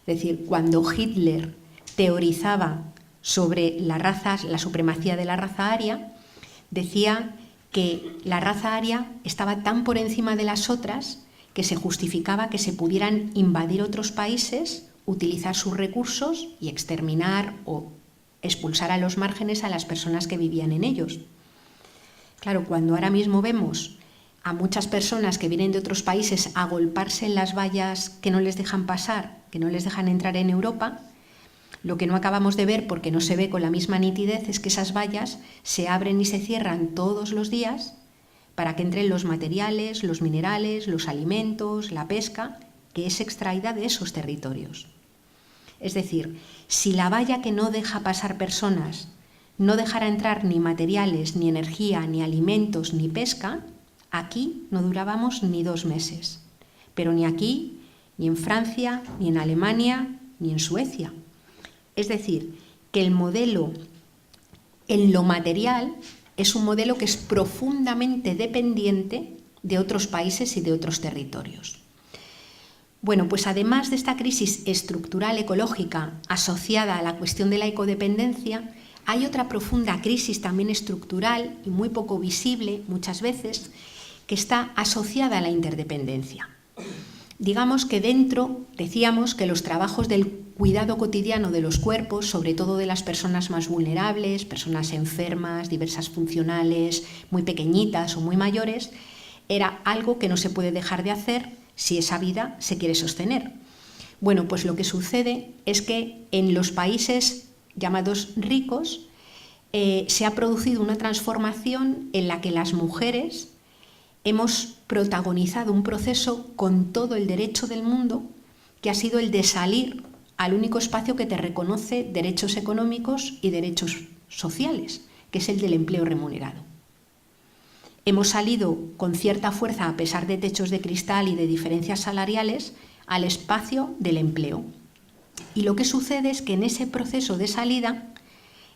Es decir, cuando Hitler teorizaba sobre las razas, la supremacía de la raza aria, decía que la raza aria estaba tan por encima de las otras que se justificaba que se pudieran invadir otros países, utilizar sus recursos y exterminar o expulsar a los márgenes a las personas que vivían en ellos. Claro, cuando ahora mismo vemos a muchas personas que vienen de otros países a agolparse en las vallas que no les dejan pasar, que no les dejan entrar en Europa, lo que no acabamos de ver, porque no se ve con la misma nitidez, es que esas vallas se abren y se cierran todos los días para que entren los materiales, los minerales, los alimentos, la pesca, que es extraída de esos territorios. Es decir, si la valla que no deja pasar personas no dejara entrar ni materiales, ni energía, ni alimentos, ni pesca, aquí no durábamos ni 2 meses. Pero ni aquí, ni en Francia, ni en Alemania, ni en Suecia. Es decir, que el modelo en lo material es un modelo que es profundamente dependiente de otros países y de otros territorios. Bueno, pues además de esta crisis estructural ecológica asociada a la cuestión de la ecodependencia, hay otra profunda crisis también estructural y muy poco visible muchas veces, que está asociada a la interdependencia. Digamos que decíamos que los trabajos del cuidado cotidiano de los cuerpos, sobre todo de las personas más vulnerables, personas enfermas, diversas funcionales, muy pequeñitas o muy mayores, era algo que no se puede dejar de hacer si esa vida se quiere sostener. Bueno, pues lo que sucede es que en los países llamados ricos se ha producido una transformación en la que las mujeres hemos protagonizado un proceso con todo el derecho del mundo, que ha sido el de salir al único espacio que te reconoce derechos económicos y derechos sociales, que es el del empleo remunerado. Hemos salido con cierta fuerza, a pesar de techos de cristal y de diferencias salariales, al espacio del empleo. Y lo que sucede es que en ese proceso de salida,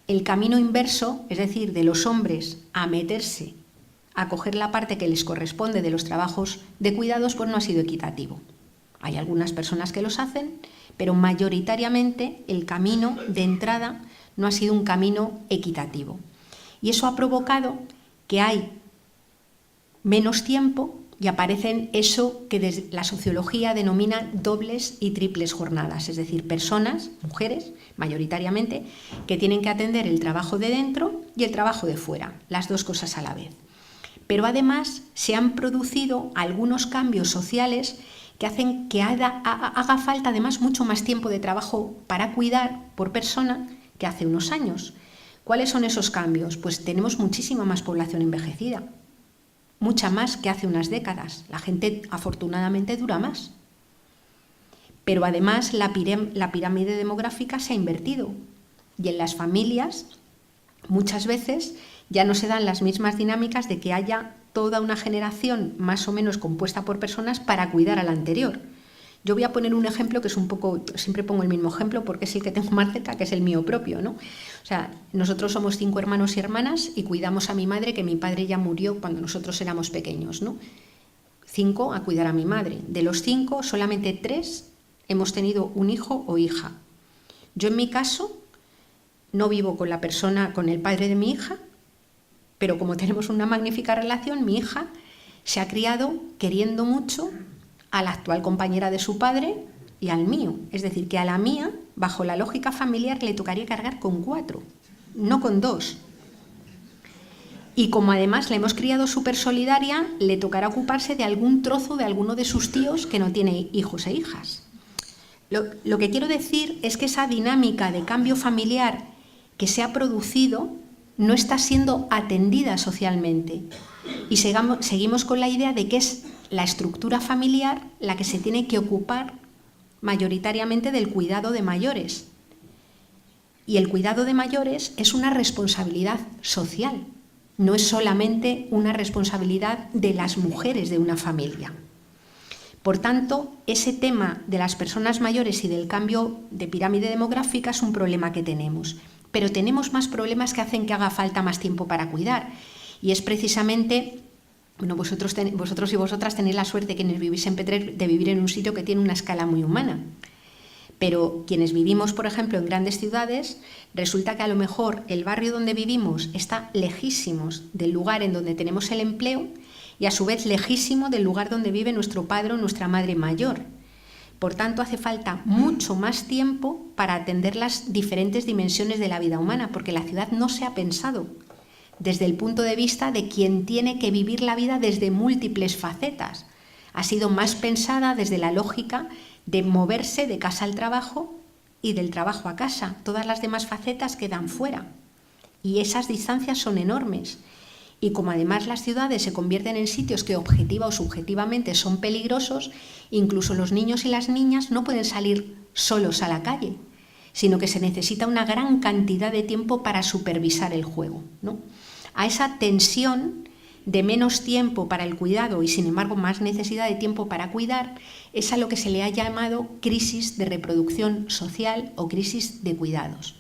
el camino inverso, es decir, de los hombres a meterse a coger la parte que les corresponde de los trabajos de cuidados, pues no ha sido equitativo. Hay algunas personas que los hacen, pero mayoritariamente el camino de entrada no ha sido un camino equitativo. Y eso ha provocado que hay menos tiempo y aparecen eso que desde la sociología denomina dobles y triples jornadas, es decir, personas, mujeres, mayoritariamente, que tienen que atender el trabajo de dentro y el trabajo de fuera, las dos cosas a la vez. Pero además se han producido algunos cambios sociales que hacen que haga falta además mucho más tiempo de trabajo para cuidar por persona que hace unos años. ¿Cuáles son esos cambios? Pues tenemos muchísima más población envejecida, mucha más que hace unas décadas. La gente afortunadamente dura más. Pero además la pirámide demográfica se ha invertido y en las familias muchas veces ya no se dan las mismas dinámicas de que haya toda una generación más o menos compuesta por personas para cuidar a la anterior. Yo voy a poner un ejemplo que es un poco, siempre pongo el mismo ejemplo porque es el que tengo más cerca, que es el mío propio, ¿no? O sea, nosotros somos 5 hermanos y hermanas y cuidamos a mi madre, que mi padre ya murió cuando nosotros éramos pequeños, ¿no? 5 a cuidar a mi madre. De los 5, solamente 3 hemos tenido un hijo o hija. Yo en mi caso no vivo con la persona, con el padre de mi hija, pero como tenemos una magnífica relación, mi hija se ha criado queriendo mucho a la actual compañera de su padre y al mío. Es decir, que a la mía, bajo la lógica familiar, le tocaría cargar con 4, no con 2. Y como además la hemos criado súper solidaria, le tocará ocuparse de algún trozo de alguno de sus tíos que no tiene hijos e hijas. Lo que quiero decir es que esa dinámica de cambio familiar que se ha producido no está siendo atendida socialmente. Y seguimos con la idea de que es la estructura familiar la que se tiene que ocupar mayoritariamente del cuidado de mayores. Y el cuidado de mayores es una responsabilidad social. No es solamente una responsabilidad de las mujeres de una familia. Por tanto, ese tema de las personas mayores y del cambio de pirámide demográfica es un problema que tenemos. Pero tenemos más problemas que hacen que haga falta más tiempo para cuidar. Y es precisamente, bueno, vosotros y vosotras tenéis la suerte, quienes vivís en Petrer, de vivir en un sitio que tiene una escala muy humana. Pero quienes vivimos, por ejemplo, en grandes ciudades, resulta que a lo mejor el barrio donde vivimos está lejísimos del lugar en donde tenemos el empleo y a su vez lejísimo del lugar donde vive nuestro padre o nuestra madre mayor. Por tanto, hace falta mucho más tiempo para atender las diferentes dimensiones de la vida humana, porque la ciudad no se ha pensado desde el punto de vista de quien tiene que vivir la vida desde múltiples facetas. Ha sido más pensada desde la lógica de moverse de casa al trabajo y del trabajo a casa. Todas las demás facetas quedan fuera. Y esas distancias son enormes. Y como además las ciudades se convierten en sitios que objetiva o subjetivamente son peligrosos, incluso los niños y las niñas no pueden salir solos a la calle, sino que se necesita una gran cantidad de tiempo para supervisar el juego, ¿no? A esa tensión de menos tiempo para el cuidado y sin embargo más necesidad de tiempo para cuidar, es a lo que se le ha llamado crisis de reproducción social o crisis de cuidados.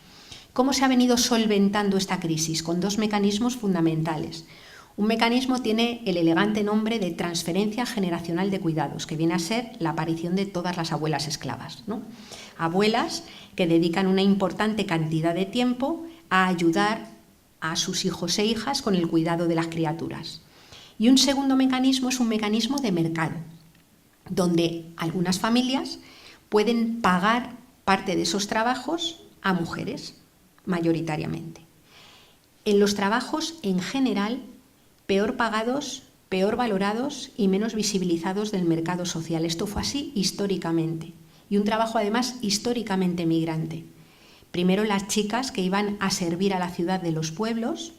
¿Cómo se ha venido solventando esta crisis? Con 2 mecanismos fundamentales. Un mecanismo tiene el elegante nombre de transferencia generacional de cuidados, que viene a ser la aparición de todas las abuelas esclavas, ¿no? Abuelas que dedican una importante cantidad de tiempo a ayudar a sus hijos e hijas con el cuidado de las criaturas. Y un segundo mecanismo es un mecanismo de mercado, donde algunas familias pueden pagar parte de esos trabajos a mujeres, mayoritariamente. En los trabajos, en general, peor pagados, peor valorados y menos visibilizados del mercado social. Esto fue así históricamente. Y un trabajo, además, históricamente migrante. Primero las chicas que iban a servir a la ciudad de los pueblos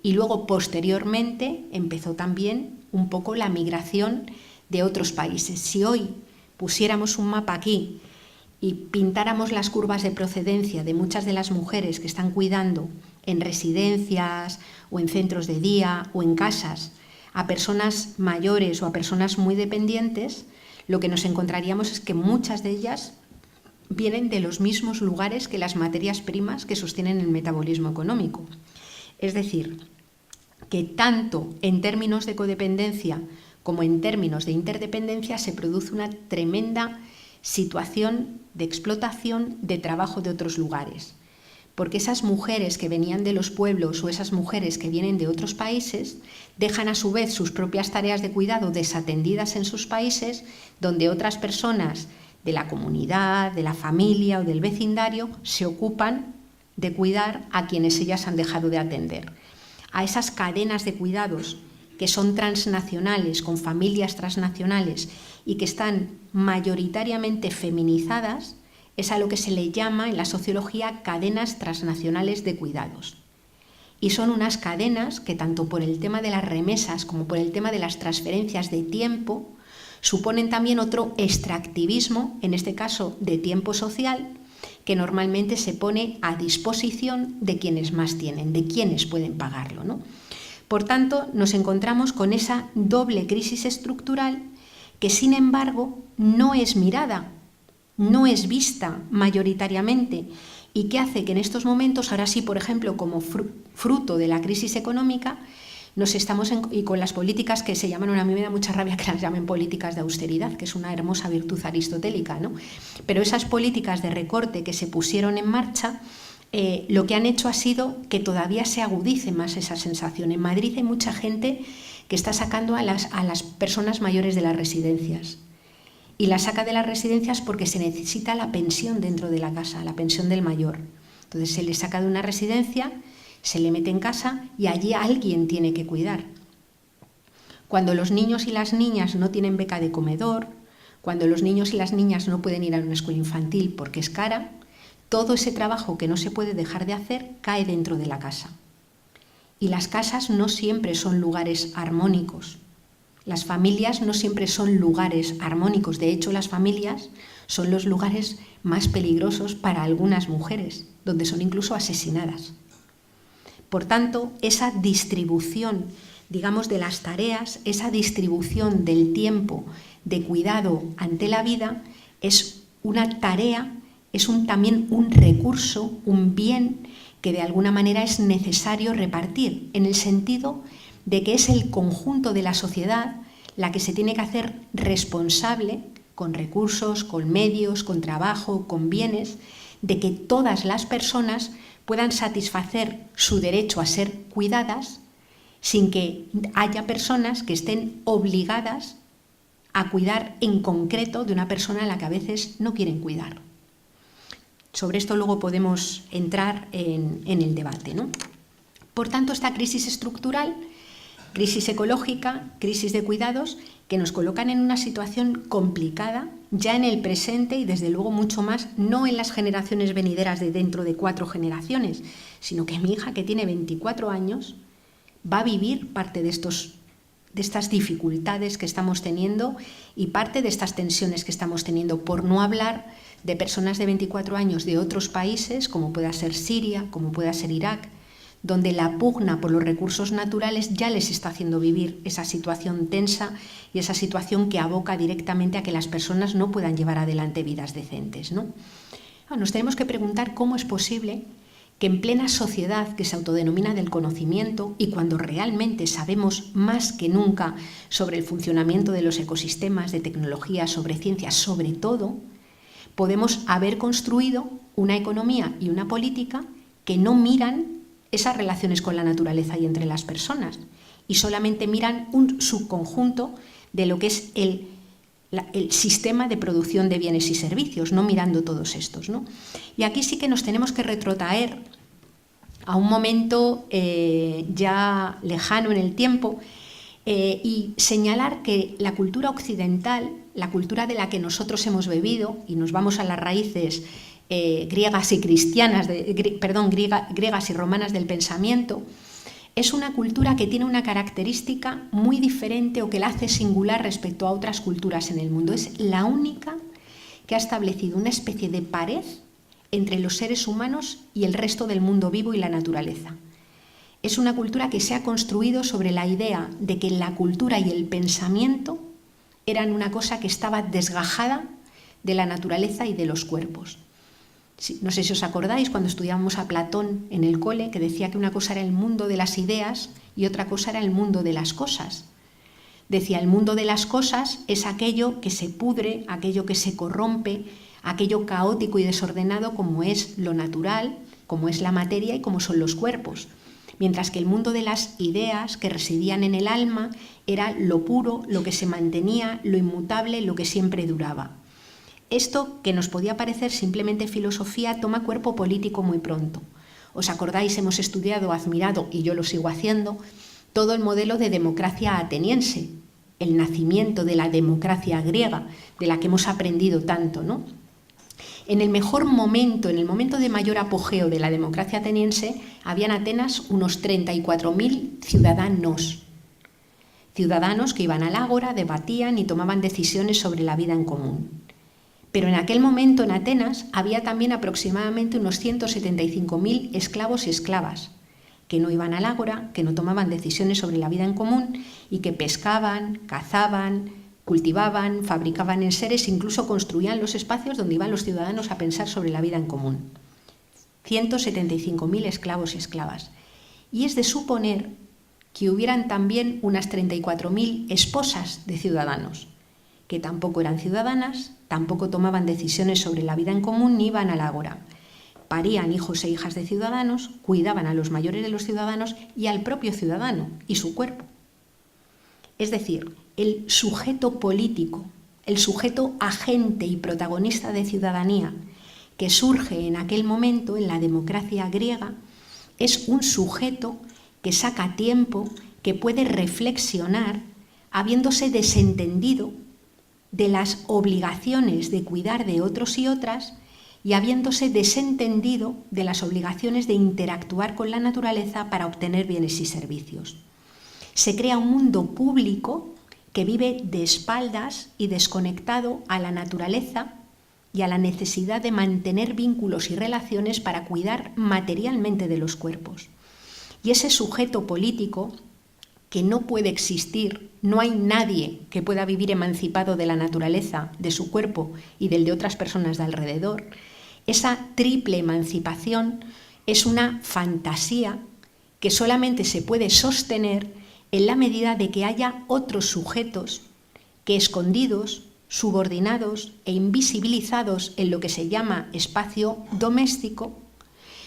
y luego posteriormente empezó también un poco la migración de otros países. Si hoy pusiéramos un mapa aquí y pintáramos las curvas de procedencia de muchas de las mujeres que están cuidando en residencias o en centros de día o en casas a personas mayores o a personas muy dependientes, lo que nos encontraríamos es que muchas de ellas vienen de los mismos lugares que las materias primas que sostienen el metabolismo económico. Es decir, que tanto en términos de codependencia como en términos de interdependencia se produce una tremenda situación de explotación de trabajo de otros lugares. Porque esas mujeres que venían de los pueblos o esas mujeres que vienen de otros países dejan a su vez sus propias tareas de cuidado desatendidas en sus países, donde otras personas de la comunidad, de la familia o del vecindario se ocupan de cuidar a quienes ellas han dejado de atender. A esas cadenas de cuidados que son transnacionales, con familias transnacionales y que están mayoritariamente feminizadas, es a lo que se le llama en la sociología cadenas transnacionales de cuidados. Y son unas cadenas que tanto por el tema de las remesas como por el tema de las transferencias de tiempo suponen también otro extractivismo, en este caso de tiempo social, que normalmente se pone a disposición de quienes más tienen, de quienes pueden pagarlo, ¿no? Por tanto, nos encontramos con esa doble crisis estructural que, sin embargo, no es mirada, no es vista mayoritariamente y que hace que en estos momentos, ahora sí, por ejemplo, como fruto de la crisis económica, y con las políticas que se llaman, a mí me da mucha rabia que las llamen políticas de austeridad, que es una hermosa virtud aristotélica, ¿no? Pero esas políticas de recorte que se pusieron en marcha, lo que han hecho ha sido que todavía se agudice más esa sensación. En Madrid hay mucha gente que está sacando a las personas mayores de las residencias. y la saca de las residencias porque se necesita la pensión dentro de la casa, la pensión del mayor. Entonces se le saca de una residencia, se le mete en casa y allí alguien tiene que cuidar. Cuando los niños y las niñas no tienen beca de comedor, cuando los niños y las niñas no pueden ir a una escuela infantil porque es cara, todo ese trabajo que no se puede dejar de hacer cae dentro de la casa. Y las casas no siempre son lugares armónicos. Las familias no siempre son lugares armónicos. De hecho, las familias son los lugares más peligrosos para algunas mujeres, donde son incluso asesinadas. Por tanto, esa distribución, digamos, de las tareas, esa distribución del tiempo de cuidado ante la vida es una tarea, es también un recurso, un bien que de alguna manera es necesario repartir, en el sentido de que es el conjunto de la sociedad la que se tiene que hacer responsable, con recursos, con medios, con trabajo, con bienes, de que todas las personas puedan satisfacer su derecho a ser cuidadas sin que haya personas que estén obligadas a cuidar en concreto de una persona a la que a veces no quieren cuidar. Sobre esto luego podemos entrar en el debate, ¿no? Por tanto, esta crisis estructural, crisis ecológica, crisis de cuidados, que nos colocan en una situación complicada ya en el presente y desde luego mucho más, no en las generaciones venideras de dentro de 4 generaciones, sino que mi hija, que tiene 24 años, va a vivir parte de estas dificultades que estamos teniendo y parte de estas tensiones que estamos teniendo, por no hablar de personas de 24 años de otros países, como pueda ser Siria, como pueda ser Irak, donde la pugna por los recursos naturales ya les está haciendo vivir esa situación tensa y esa situación que aboca directamente a que las personas no puedan llevar adelante vidas decentes, ¿no? Nos tenemos que preguntar cómo es posible que en plena sociedad que se autodenomina del conocimiento y cuando realmente sabemos más que nunca sobre el funcionamiento de los ecosistemas, de tecnología, sobre ciencia, sobre todo, podemos haber construido una economía y una política que no miran esas relaciones con la naturaleza y entre las personas y solamente miran un subconjunto de lo que es el sistema de producción de bienes y servicios, no mirando todos estos, ¿no? Y aquí sí que nos tenemos que retrotraer a un momento ya lejano en el tiempo y señalar que la cultura occidental, la cultura de la que nosotros hemos bebido, y nos vamos a las raíces griegas y cristianas, griegas y romanas del pensamiento, es una cultura que tiene una característica muy diferente o que la hace singular respecto a otras culturas en el mundo. Es la única que ha establecido una especie de pared entre los seres humanos y el resto del mundo vivo y la naturaleza. Es una cultura que se ha construido sobre la idea de que la cultura y el pensamiento eran una cosa que estaba desgajada de la naturaleza y de los cuerpos. No sé si os acordáis cuando estudiábamos a Platón en el cole, que decía que una cosa era el mundo de las ideas y otra cosa era el mundo de las cosas. Decía, el mundo de las cosas es aquello que se pudre, aquello que se corrompe, aquello caótico y desordenado como es lo natural, como es la materia y como son los cuerpos. Mientras que el mundo de las ideas que residían en el alma era lo puro, lo que se mantenía, lo inmutable, lo que siempre duraba. Esto, que nos podía parecer simplemente filosofía, toma cuerpo político muy pronto. ¿Os acordáis? Hemos estudiado, admirado, y yo lo sigo haciendo, todo el modelo de democracia ateniense, el nacimiento de la democracia griega, de la que hemos aprendido tanto, ¿no? En el mejor momento, en el momento de mayor apogeo de la democracia ateniense, había en Atenas unos 34.000 ciudadanos que iban al ágora, debatían y tomaban decisiones sobre la vida en común. Pero en aquel momento en Atenas había también aproximadamente unos 175.000 esclavos y esclavas, que no iban al ágora, que no tomaban decisiones sobre la vida en común y que pescaban, cazaban, cultivaban, fabricaban enseres, incluso construían los espacios donde iban los ciudadanos a pensar sobre la vida en común. 175.000 esclavos y esclavas. Y es de suponer que hubieran también unas 34.000 esposas de ciudadanos, que tampoco eran ciudadanas, tampoco tomaban decisiones sobre la vida en común ni iban al ágora. Parían hijos e hijas de ciudadanos, cuidaban a los mayores de los ciudadanos y al propio ciudadano y su cuerpo. Es decir, el sujeto político el sujeto agente y protagonista de ciudadanía que surge en aquel momento en la democracia griega, es un sujeto que saca tiempo, que puede reflexionar, habiéndose desentendido de las obligaciones de cuidar de otros y otras y habiéndose desentendido de las obligaciones de interactuar con la naturaleza para obtener bienes y servicios. Se crea un mundo público que vive de espaldas y desconectado a la naturaleza y a la necesidad de mantener vínculos y relaciones para cuidar materialmente de los cuerpos. Y ese sujeto político que no puede existir, no hay nadie que pueda vivir emancipado de la naturaleza, de su cuerpo y del de otras personas de alrededor, esa triple emancipación es una fantasía que solamente se puede sostener en la medida de que haya otros sujetos que, escondidos, subordinados e invisibilizados en lo que se llama espacio doméstico,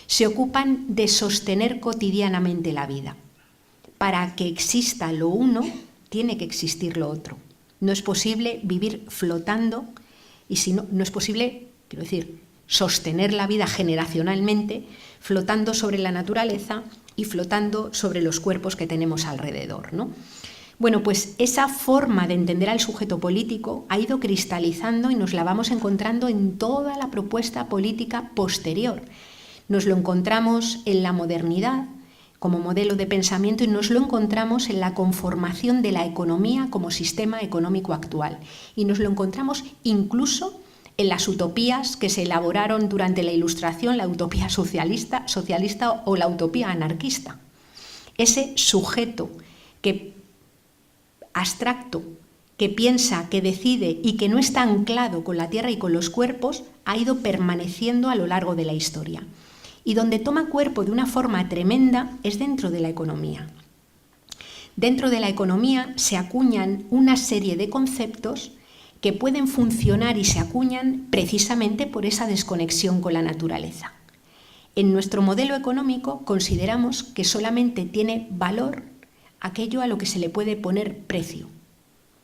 se ocupan de sostener cotidianamente la vida. Para que exista lo uno, tiene que existir lo otro. No es posible vivir flotando y si no, no es posible, quiero decir, sostener la vida generacionalmente flotando sobre la naturaleza y flotando sobre los cuerpos que tenemos alrededor, ¿no? Bueno, pues esa forma de entender al sujeto político ha ido cristalizando y nos la vamos encontrando en toda la propuesta política posterior. Nos lo encontramos en la modernidad como modelo de pensamiento y nos lo encontramos en la conformación de la economía como sistema económico actual. Y nos lo encontramos incluso en las utopías que se elaboraron durante la Ilustración, la utopía socialista o la utopía anarquista. Ese sujeto abstracto, que piensa, que decide y que no está anclado con la tierra y con los cuerpos, ha ido permaneciendo a lo largo de la historia. Y donde toma cuerpo de una forma tremenda es dentro de la economía. Dentro de la economía se acuñan una serie de conceptos que pueden funcionar y se acuñan precisamente por esa desconexión con la naturaleza. En nuestro modelo económico consideramos que solamente tiene valor aquello a lo que se le puede poner precio.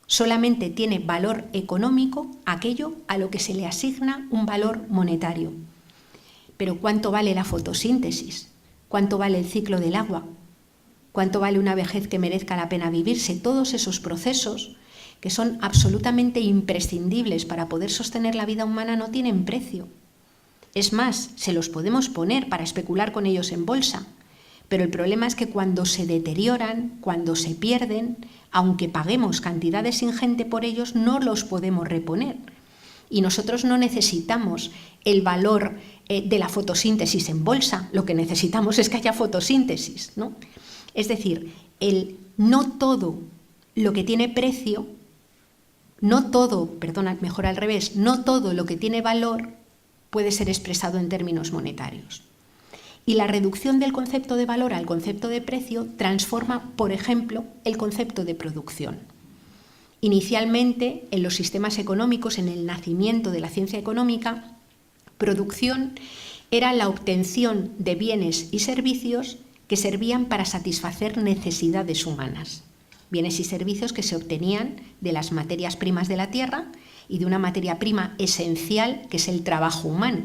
Solamente tiene valor económico aquello a lo que se le asigna un valor monetario. Pero ¿cuánto vale la fotosíntesis? ¿Cuánto vale el ciclo del agua? ¿Cuánto vale una vejez que merezca la pena vivirse? Todos esos procesos que son absolutamente imprescindibles para poder sostener la vida humana no tienen precio. Es más, se los podemos poner para especular con ellos en bolsa, pero el problema es que cuando se deterioran, cuando se pierden, aunque paguemos cantidades ingentes por ellos, no los podemos reponer. Y nosotros no necesitamos el valor de la fotosíntesis en bolsa, lo que necesitamos es que haya fotosíntesis, ¿no? Es decir, no todo lo que tiene precio, no todo lo que tiene valor puede ser expresado en términos monetarios. Y la reducción del concepto de valor al concepto de precio transforma, por ejemplo, el concepto de producción. Inicialmente, en los sistemas económicos, en el nacimiento de la ciencia económica, producción era la obtención de bienes y servicios que servían para satisfacer necesidades humanas. Bienes y servicios que se obtenían de las materias primas de la tierra y de una materia prima esencial que es el trabajo humano.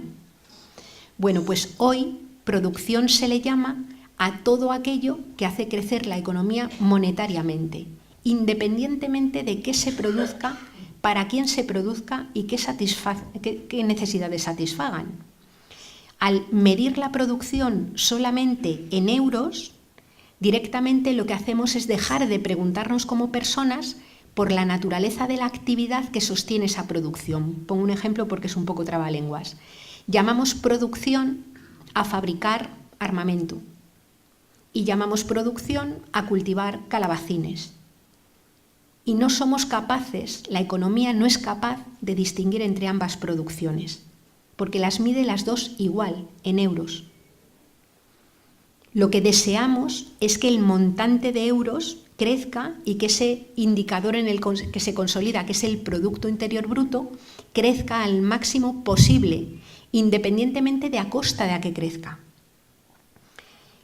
Bueno, pues hoy producción se le llama a todo aquello que hace crecer la economía monetariamente, independientemente de qué se produzca, para quién se produzca y qué necesidades satisfagan. Al medir la producción solamente en euros, directamente lo que hacemos es dejar de preguntarnos como personas por la naturaleza de la actividad que sostiene esa producción. Pongo un ejemplo porque es un poco trabalenguas. Llamamos producción a fabricar armamento y llamamos producción a cultivar calabacines. Y no somos capaces, la economía no es capaz de distinguir entre ambas producciones, porque las mide las dos igual, en euros. Lo que deseamos es que el montante de euros crezca y que ese indicador que se consolida, que es el Producto Interior Bruto, crezca al máximo posible, independientemente de a costa de a que crezca.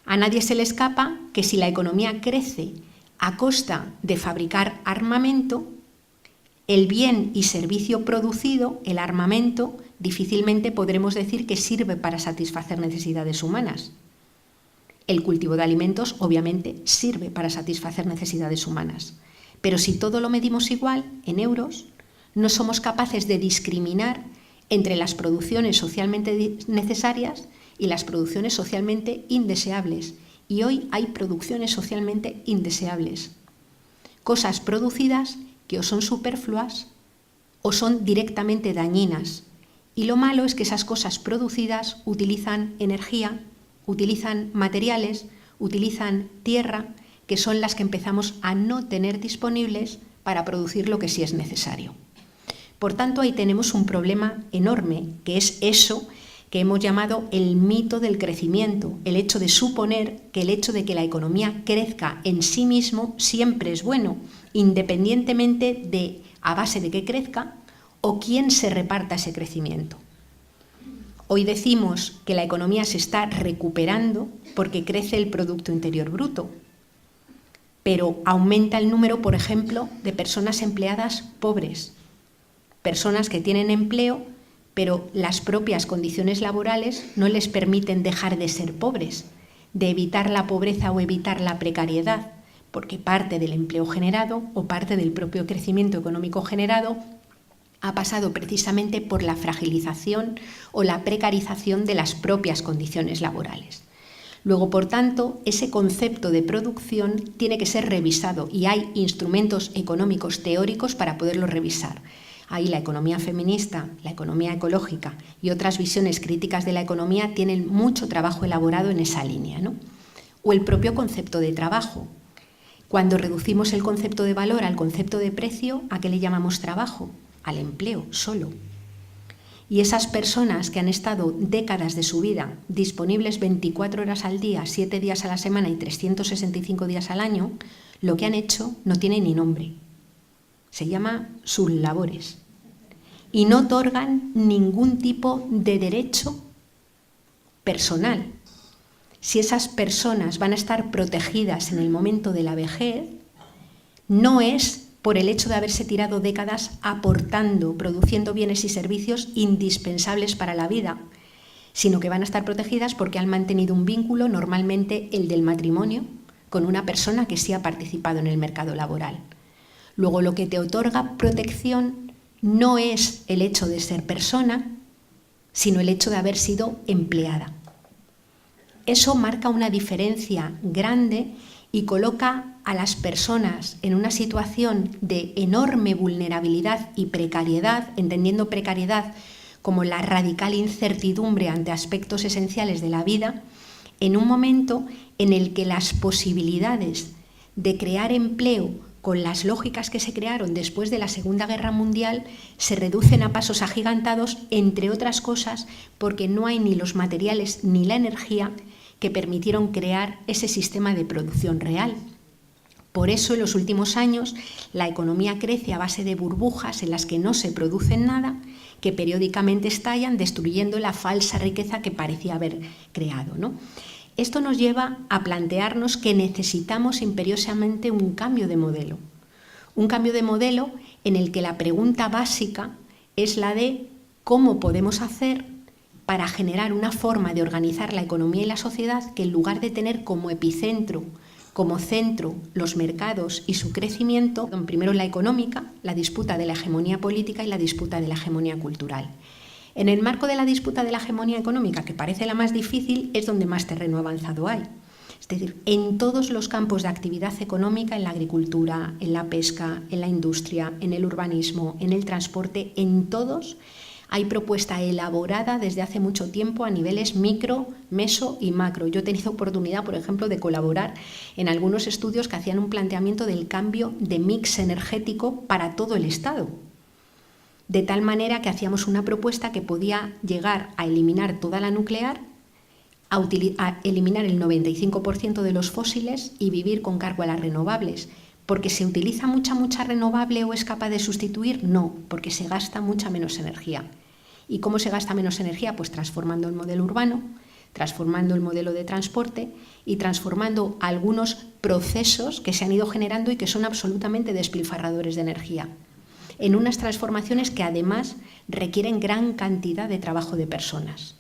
A nadie se le escapa que si la economía crece a costa de fabricar armamento, El bien y servicio producido, el armamento, difícilmente podremos decir que sirve para satisfacer necesidades humanas. El cultivo de alimentos, obviamente, sirve para satisfacer necesidades humanas. Pero si todo lo medimos igual, en euros, no somos capaces de discriminar entre las producciones socialmente necesarias y las producciones socialmente indeseables. Y hoy hay producciones socialmente indeseables. Cosas producidas que o son superfluas o son directamente dañinas. Y lo malo es que esas cosas producidas utilizan energía, utilizan materiales, utilizan tierra, que son las que empezamos a no tener disponibles para producir lo que sí es necesario. Por tanto, ahí tenemos un problema enorme, que es eso que hemos llamado el mito del crecimiento, el hecho de suponer que el hecho de que la economía crezca en sí mismo siempre es bueno, independientemente de a base de que crezca o quién se reparta ese crecimiento. Hoy decimos que la economía se está recuperando porque crece el Producto Interior Bruto, pero aumenta el número, por ejemplo, de personas empleadas pobres, personas que tienen empleo, pero las propias condiciones laborales no les permiten dejar de ser pobres, de evitar la pobreza o evitar la precariedad, porque parte del empleo generado o parte del propio crecimiento económico generado ha pasado precisamente por la fragilización o la precarización de las propias condiciones laborales. Luego, por tanto, ese concepto de producción tiene que ser revisado y hay instrumentos económicos teóricos para poderlo revisar. Ahí la economía feminista, la economía ecológica y otras visiones críticas de la economía tienen mucho trabajo elaborado en esa línea, ¿no? O el propio concepto de trabajo. Cuando reducimos el concepto de valor al concepto de precio, ¿a qué le llamamos trabajo? Al empleo solo. Y esas personas que han estado décadas de su vida disponibles 24 horas al día, 7 días a la semana y 365 días al año, lo que han hecho no tiene ni nombre. Se llama sus labores. Y no otorgan ningún tipo de derecho personal. Si esas personas van a estar protegidas en el momento de la vejez, no es por el hecho de haberse tirado décadas aportando, produciendo bienes y servicios indispensables para la vida, sino que van a estar protegidas porque han mantenido un vínculo, normalmente el del matrimonio, con una persona que sí ha participado en el mercado laboral. Luego, lo que te otorga protección no es el hecho de ser persona, sino el hecho de haber sido empleada. Eso marca una diferencia grande y coloca a las personas en una situación de enorme vulnerabilidad y precariedad, entendiendo precariedad como la radical incertidumbre ante aspectos esenciales de la vida, en un momento en el que las posibilidades de crear empleo con las lógicas que se crearon después de la Segunda Guerra Mundial se reducen a pasos agigantados, entre otras cosas, porque no hay ni los materiales ni la energía que permitieron crear ese sistema de producción real. Por eso, en los últimos años, la economía crece a base de burbujas en las que no se produce nada, que periódicamente estallan, destruyendo la falsa riqueza que parecía haber creado, ¿no? Esto nos lleva a plantearnos que necesitamos imperiosamente un cambio de modelo. Un cambio de modelo en el que la pregunta básica es la de cómo podemos hacer para generar una forma de organizar la economía y la sociedad que, en lugar de tener como epicentro, como centro, los mercados y su crecimiento, primero la económica, la disputa de la hegemonía política y la disputa de la hegemonía cultural. En el marco de la disputa de la hegemonía económica, que parece la más difícil, es donde más terreno avanzado hay. Es decir, en todos los campos de actividad económica, en la agricultura, en la pesca, en la industria, en el urbanismo, en el transporte, en todos hay propuesta elaborada desde hace mucho tiempo a niveles micro, meso y macro. Yo he tenido oportunidad, por ejemplo, de colaborar en algunos estudios que hacían un planteamiento del cambio de mix energético para todo el Estado. De tal manera que hacíamos una propuesta que podía llegar a eliminar toda la nuclear, a eliminar el 95% de los fósiles y vivir con cargo a las renovables. ¿Porque se utiliza mucha renovable o es capaz de sustituir? No, porque se gasta mucha menos energía. ¿Y cómo se gasta menos energía? Pues transformando el modelo urbano, transformando el modelo de transporte y transformando algunos procesos que se han ido generando y que son absolutamente despilfarradores de energía. en unas transformaciones que además requieren gran cantidad de trabajo de personas.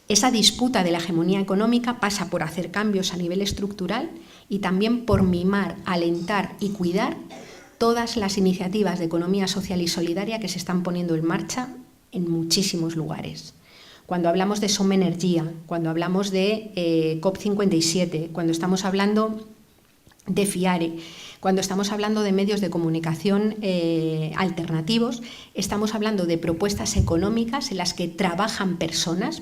Esa disputa de la hegemonía económica pasa por hacer cambios a nivel estructural y también por mimar, alentar y cuidar todas las iniciativas de economía social y solidaria que se están poniendo en marcha en muchísimos lugares. Cuando hablamos de Som Energia, cuando hablamos de COP57, cuando estamos hablando de FIARE, cuando estamos hablando de medios de comunicación alternativos, estamos hablando de propuestas económicas en las que trabajan personas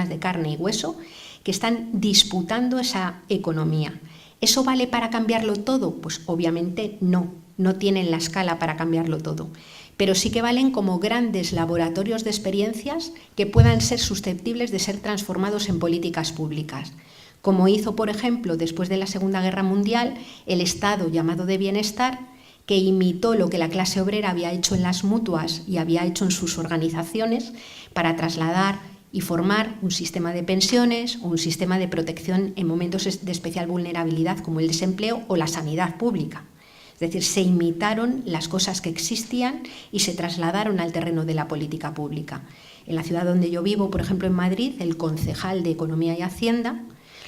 de carne y hueso, que están disputando esa economía. ¿Eso vale para cambiarlo todo? Pues obviamente no tienen la escala para cambiarlo todo. Pero sí que valen como grandes laboratorios de experiencias que puedan ser susceptibles de ser transformados en políticas públicas. Como hizo, por ejemplo, después de la Segunda Guerra Mundial, el Estado llamado de bienestar, que imitó lo que la clase obrera había hecho en las mutuas y había hecho en sus organizaciones para trasladar y formar un sistema de pensiones o un sistema de protección en momentos de especial vulnerabilidad como el desempleo o la sanidad pública. Es decir, se imitaron las cosas que existían y se trasladaron al terreno de la política pública. En la ciudad donde yo vivo, por ejemplo en Madrid, el concejal de Economía y Hacienda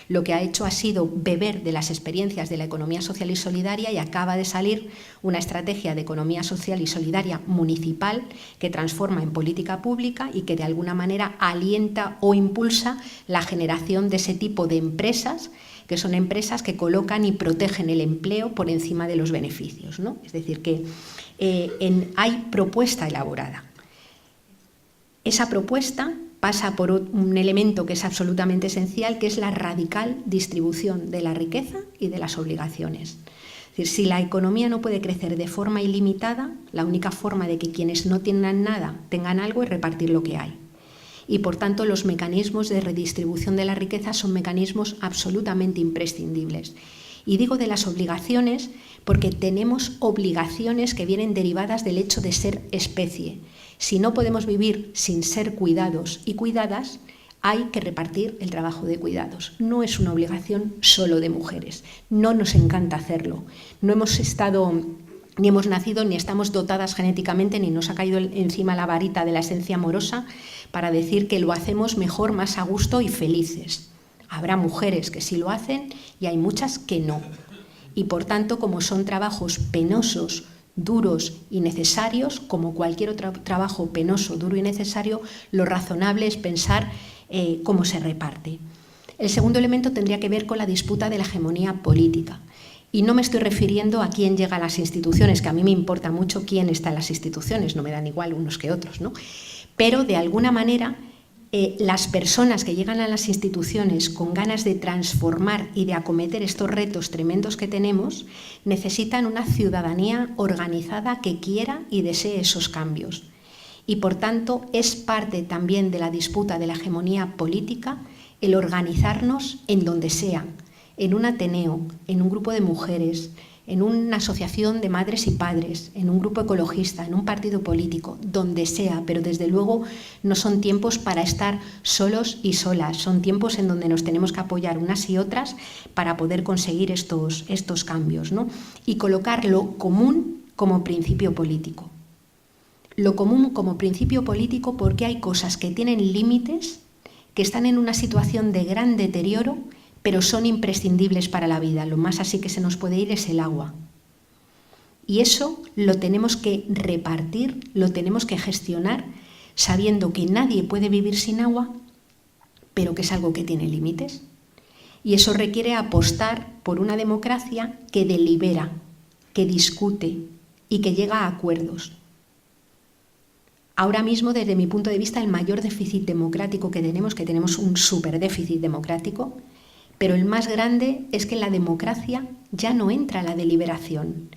lo que ha hecho ha sido beber de las experiencias de la economía social y solidaria y acaba de salir una estrategia de economía social y solidaria municipal que transforma en política pública y que de alguna manera alienta o impulsa la generación de ese tipo de empresas, que son empresas que colocan y protegen el empleo por encima de los beneficios, ¿no? Es decir, que hay propuesta elaborada. Esa propuesta pasa por un elemento que es absolutamente esencial, que es la radical distribución de la riqueza y de las obligaciones. Es decir, si la economía no puede crecer de forma ilimitada, la única forma de que quienes no tengan nada tengan algo es repartir lo que hay. Y por tanto los mecanismos de redistribución de la riqueza son mecanismos absolutamente imprescindibles. Y digo de las obligaciones porque tenemos obligaciones que vienen derivadas del hecho de ser especie. Si no podemos vivir sin ser cuidados y cuidadas, hay que repartir el trabajo de cuidados. No es una obligación solo de mujeres. No nos encanta hacerlo. No hemos estado, ni hemos nacido, ni estamos dotadas genéticamente, ni nos ha caído encima la varita de la esencia amorosa para decir que lo hacemos mejor, más a gusto y felices. Habrá mujeres que sí lo hacen y hay muchas que no. Y por tanto, como son trabajos penosos, duros y necesarios, como cualquier otro trabajo penoso, duro y necesario, lo razonable es pensar cómo se reparte. El segundo elemento tendría que ver con la disputa de la hegemonía política. Y no me estoy refiriendo a quién llega a las instituciones, que a mí me importa mucho quién está en las instituciones, no me dan igual unos que otros, ¿no? Pero de alguna manera las personas que llegan a las instituciones con ganas de transformar y de acometer estos retos tremendos que tenemos, necesitan una ciudadanía organizada que quiera y desee esos cambios. Y por tanto es parte también de la disputa de la hegemonía política el organizarnos en donde sea, en un ateneo, en un grupo de mujeres, en una asociación de madres y padres, en un grupo ecologista, en un partido político, donde sea, pero desde luego no son tiempos para estar solos y solas, son tiempos en donde nos tenemos que apoyar unas y otras para poder conseguir estos cambios, ¿no? Y colocar lo común como principio político. Lo común como principio político porque hay cosas que tienen límites, que están en una situación de gran deterioro, pero son imprescindibles para la vida. Lo más así que se nos puede ir es el agua. Y eso lo tenemos que repartir, lo tenemos que gestionar, sabiendo que nadie puede vivir sin agua, pero que es algo que tiene límites. Y eso requiere apostar por una democracia que delibera, que discute y que llega a acuerdos. Ahora mismo, desde mi punto de vista, el mayor déficit democrático que tenemos un superdéficit democrático, pero el más grande es que en la democracia ya no entra la deliberación.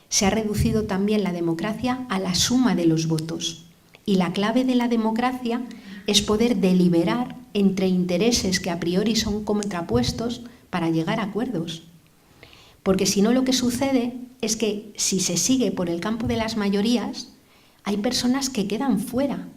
Se ha reducido también la democracia a la suma de los votos. Y la clave de la democracia es poder deliberar entre intereses que a priori son contrapuestos para llegar a acuerdos. Porque si no, lo que sucede es que si se sigue por el campo de las mayorías, hay personas que quedan fuera.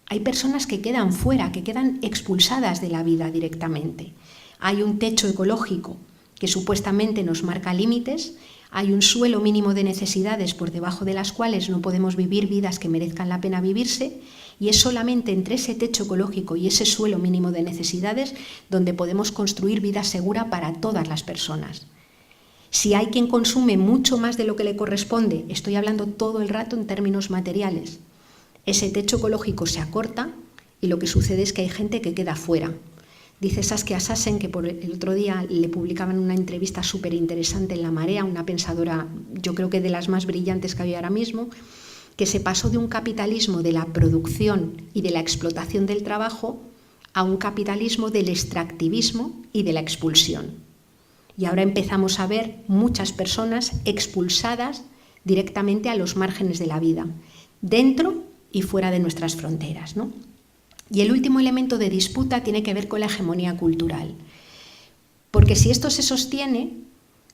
Hay personas que quedan fuera, que quedan expulsadas de la vida directamente. Hay un techo ecológico que supuestamente nos marca límites, Hay un suelo mínimo de necesidades por debajo de las cuales no podemos vivir vidas que merezcan la pena vivirse, y es solamente entre ese techo ecológico y ese suelo mínimo de necesidades donde podemos construir vida segura para todas las personas. Si hay quien consume mucho más de lo que le corresponde, estoy hablando todo el rato en términos materiales, ese techo ecológico se acorta y lo que sucede es que hay gente que queda fuera. Dice Saskia Sassen, que por el otro día le publicaban una entrevista súper interesante en La Marea, una pensadora, yo creo que de las más brillantes que hay ahora mismo, que se pasó de un capitalismo de la producción y de la explotación del trabajo a un capitalismo del extractivismo y de la expulsión. Y ahora empezamos a ver muchas personas expulsadas directamente a los márgenes de la vida, dentro y fuera de nuestras fronteras, ¿no? Y el último elemento de disputa tiene que ver con la hegemonía cultural. Porque si esto se sostiene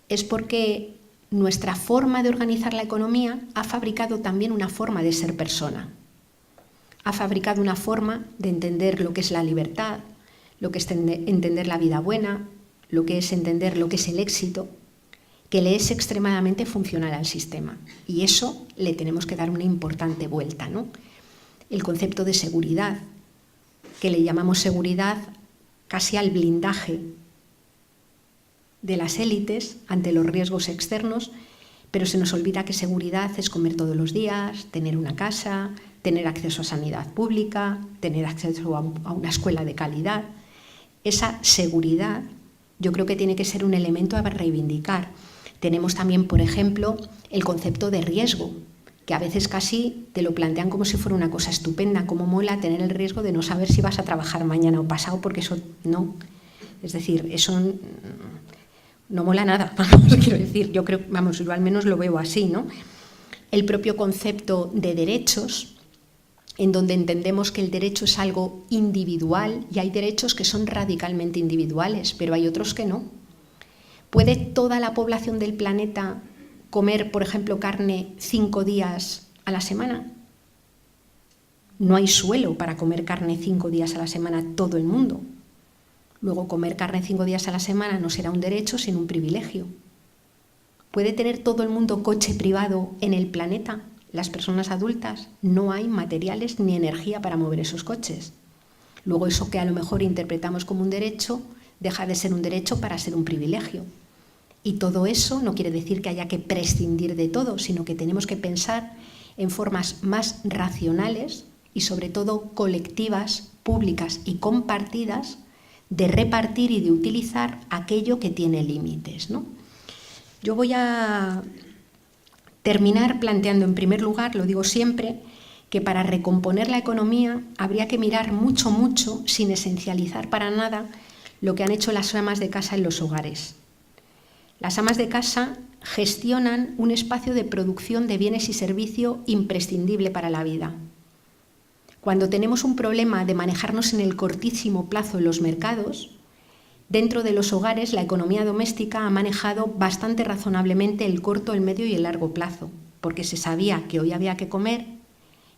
es porque nuestra forma de organizar la economía ha fabricado también una forma de ser persona. Ha fabricado una forma de entender lo que es la libertad, lo que es entender la vida buena, lo que es entender lo que es el éxito, que le es extremadamente funcional al sistema. Y eso le tenemos que dar una importante vuelta, ¿no? El concepto de seguridad, que le llamamos seguridad casi al blindaje de las élites ante los riesgos externos, pero se nos olvida que seguridad es comer todos los días, tener una casa, tener acceso a sanidad pública, tener acceso a una escuela de calidad. Esa seguridad yo creo que tiene que ser un elemento a reivindicar. Tenemos también, por ejemplo, el concepto de riesgo, que a veces casi te lo plantean como si fuera una cosa estupenda, como mola tener el riesgo de no saber si vas a trabajar mañana o pasado, porque eso no. Es decir, eso no mola nada, vamos, quiero decir, yo creo, vamos, yo al menos lo veo así, ¿no? El propio concepto de derechos, en donde entendemos que el derecho es algo individual y hay derechos que son radicalmente individuales, pero hay otros que no. ¿Puede toda la población del planeta comer, por ejemplo, carne 5 días a la semana? No hay suelo para comer carne 5 días a la semana todo el mundo. Luego, comer carne 5 días a la semana no será un derecho, sino un privilegio. ¿Puede tener todo el mundo coche privado en el planeta? Las personas adultas, no hay materiales ni energía para mover esos coches. Luego, eso que a lo mejor interpretamos como un derecho, deja de ser un derecho para ser un privilegio. Y todo eso no quiere decir que haya que prescindir de todo, sino que tenemos que pensar en formas más racionales y sobre todo colectivas, públicas y compartidas de repartir y de utilizar aquello que tiene límites, ¿no? Yo voy a terminar planteando en primer lugar, lo digo siempre, que para recomponer la economía habría que mirar mucho, sin esencializar para nada, lo que han hecho las amas de casa en los hogares. Las amas de casa gestionan un espacio de producción de bienes y servicios imprescindible para la vida. Cuando tenemos un problema de manejarnos en el cortísimo plazo en los mercados, dentro de los hogares la economía doméstica ha manejado bastante razonablemente el corto, el medio y el largo plazo, porque se sabía que hoy había que comer,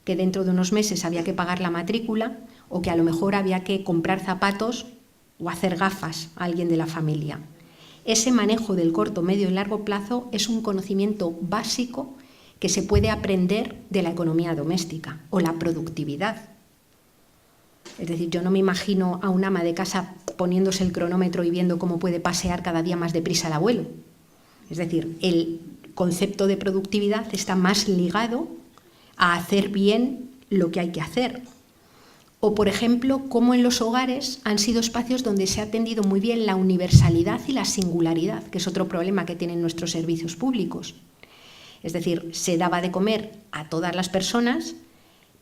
que dentro de unos meses había que pagar la matrícula o que a lo mejor había que comprar zapatos o hacer gafas a alguien de la familia. Ese manejo del corto, medio y largo plazo es un conocimiento básico que se puede aprender de la economía doméstica o la productividad. Es decir, yo no me imagino a un ama de casa poniéndose el cronómetro y viendo cómo puede pasear cada día más deprisa el abuelo. Es decir, el concepto de productividad está más ligado a hacer bien lo que hay que hacer. O, por ejemplo, cómo en los hogares han sido espacios donde se ha atendido muy bien la universalidad y la singularidad, que es otro problema que tienen nuestros servicios públicos. Es decir, se daba de comer a todas las personas,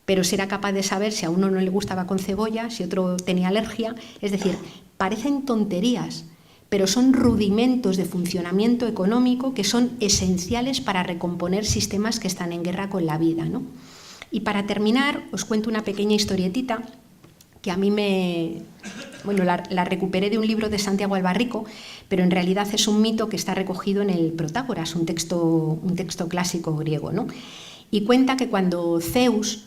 pero se era capaz de saber si a uno no le gustaba con cebolla, si otro tenía alergia. Es decir, parecen tonterías, pero son rudimentos de funcionamiento económico que son esenciales para recomponer sistemas que están en guerra con la vida, ¿no? Y para terminar, os cuento una pequeña historietita que a mí la recuperé de un libro de Santiago Albarrico, pero en realidad es un mito que está recogido en el Protágoras, un texto clásico griego, ¿no? Y cuenta que cuando Zeus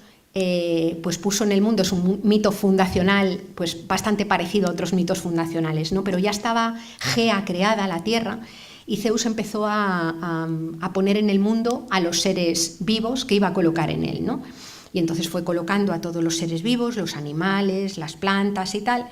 pues puso en el mundo, es un mito fundacional pues bastante parecido a otros mitos fundacionales, ¿no? Pero ya estaba Gea creada, la Tierra, y Zeus empezó a poner en el mundo a los seres vivos que iba a colocar en él, ¿no? Y entonces fue colocando a todos los seres vivos, los animales, las plantas y tal,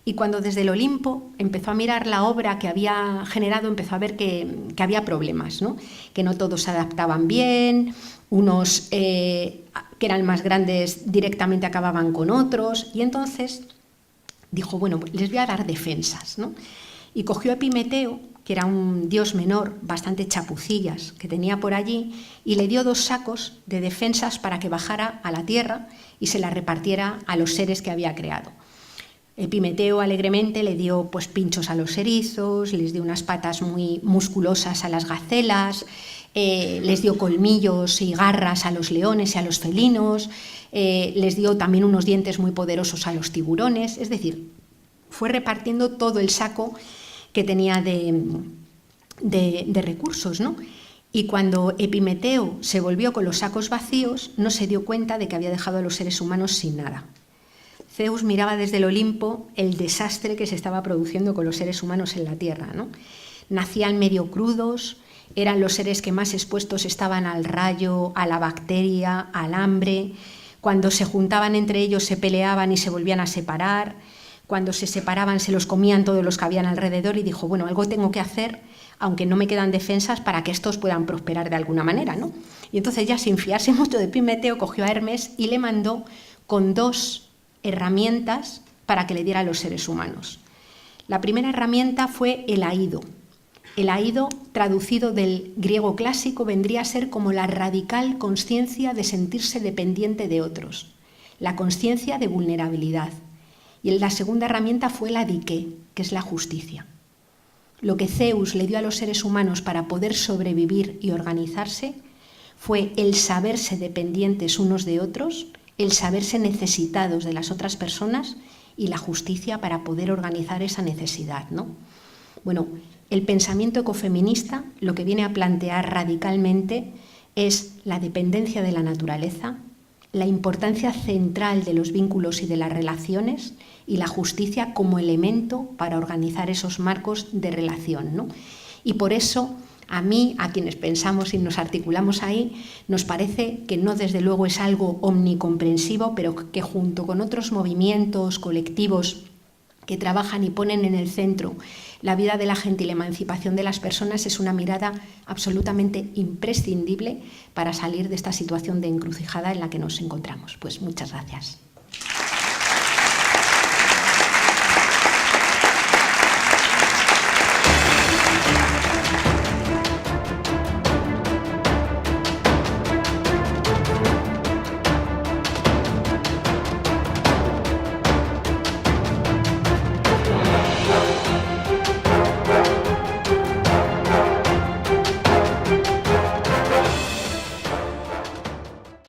y cuando desde el Olimpo empezó a mirar la obra que había generado, empezó a ver que había problemas, ¿no? Que no todos se adaptaban bien, unos que eran más grandes directamente acababan con otros, y entonces dijo, bueno, les voy a dar defensas, ¿no? Y cogió a Epimeteo, que era un dios menor, bastante chapucillas, que tenía por allí, y le dio 2 sacos de defensas para que bajara a la tierra y se las repartiera a los seres que había creado. Epimeteo alegremente le dio pues pinchos a los erizos, les dio unas patas muy musculosas a las gacelas, les dio colmillos y garras a los leones y a los felinos, les dio también unos dientes muy poderosos a los tiburones, es decir, fue repartiendo todo el saco que tenía de recursos, ¿no? Y cuando Epimeteo se volvió con los sacos vacíos, no se dio cuenta de que había dejado a los seres humanos sin nada. Zeus miraba desde el Olimpo el desastre que se estaba produciendo con los seres humanos en la tierra, ¿no? Nacían medio crudos, eran los seres que más expuestos estaban al rayo, a la bacteria, al hambre. Cuando se juntaban entre ellos se peleaban y se volvían a separar. Cuando se separaban se los comían todos los que habían alrededor y dijo, bueno, algo tengo que hacer, aunque no me quedan defensas, para que estos puedan prosperar de alguna manera, ¿no? Y entonces, ya sin fiarse mucho de Epimeteo, cogió a Hermes y le mandó con 2 herramientas para que le diera a los seres humanos. La primera herramienta fue el aído. El aído, traducido del griego clásico, vendría a ser como la radical consciencia de sentirse dependiente de otros, la consciencia de vulnerabilidad. Y la segunda herramienta fue la diké, que es la justicia. Lo que Zeus le dio a los seres humanos para poder sobrevivir y organizarse fue el saberse dependientes unos de otros, el saberse necesitados de las otras personas y la justicia para poder organizar esa necesidad, ¿no? Bueno, el pensamiento ecofeminista lo que viene a plantear radicalmente es la dependencia de la naturaleza, la importancia central de los vínculos y de las relaciones y la justicia como elemento para organizar esos marcos de relación, ¿no? Y por eso, a mí, a quienes pensamos y nos articulamos ahí, nos parece que no desde luego es algo omnicomprensivo, pero que junto con otros movimientos colectivos que trabajan y ponen en el centro la vida de la gente y la emancipación de las personas es una mirada absolutamente imprescindible para salir de esta situación de encrucijada en la que nos encontramos. Pues muchas gracias.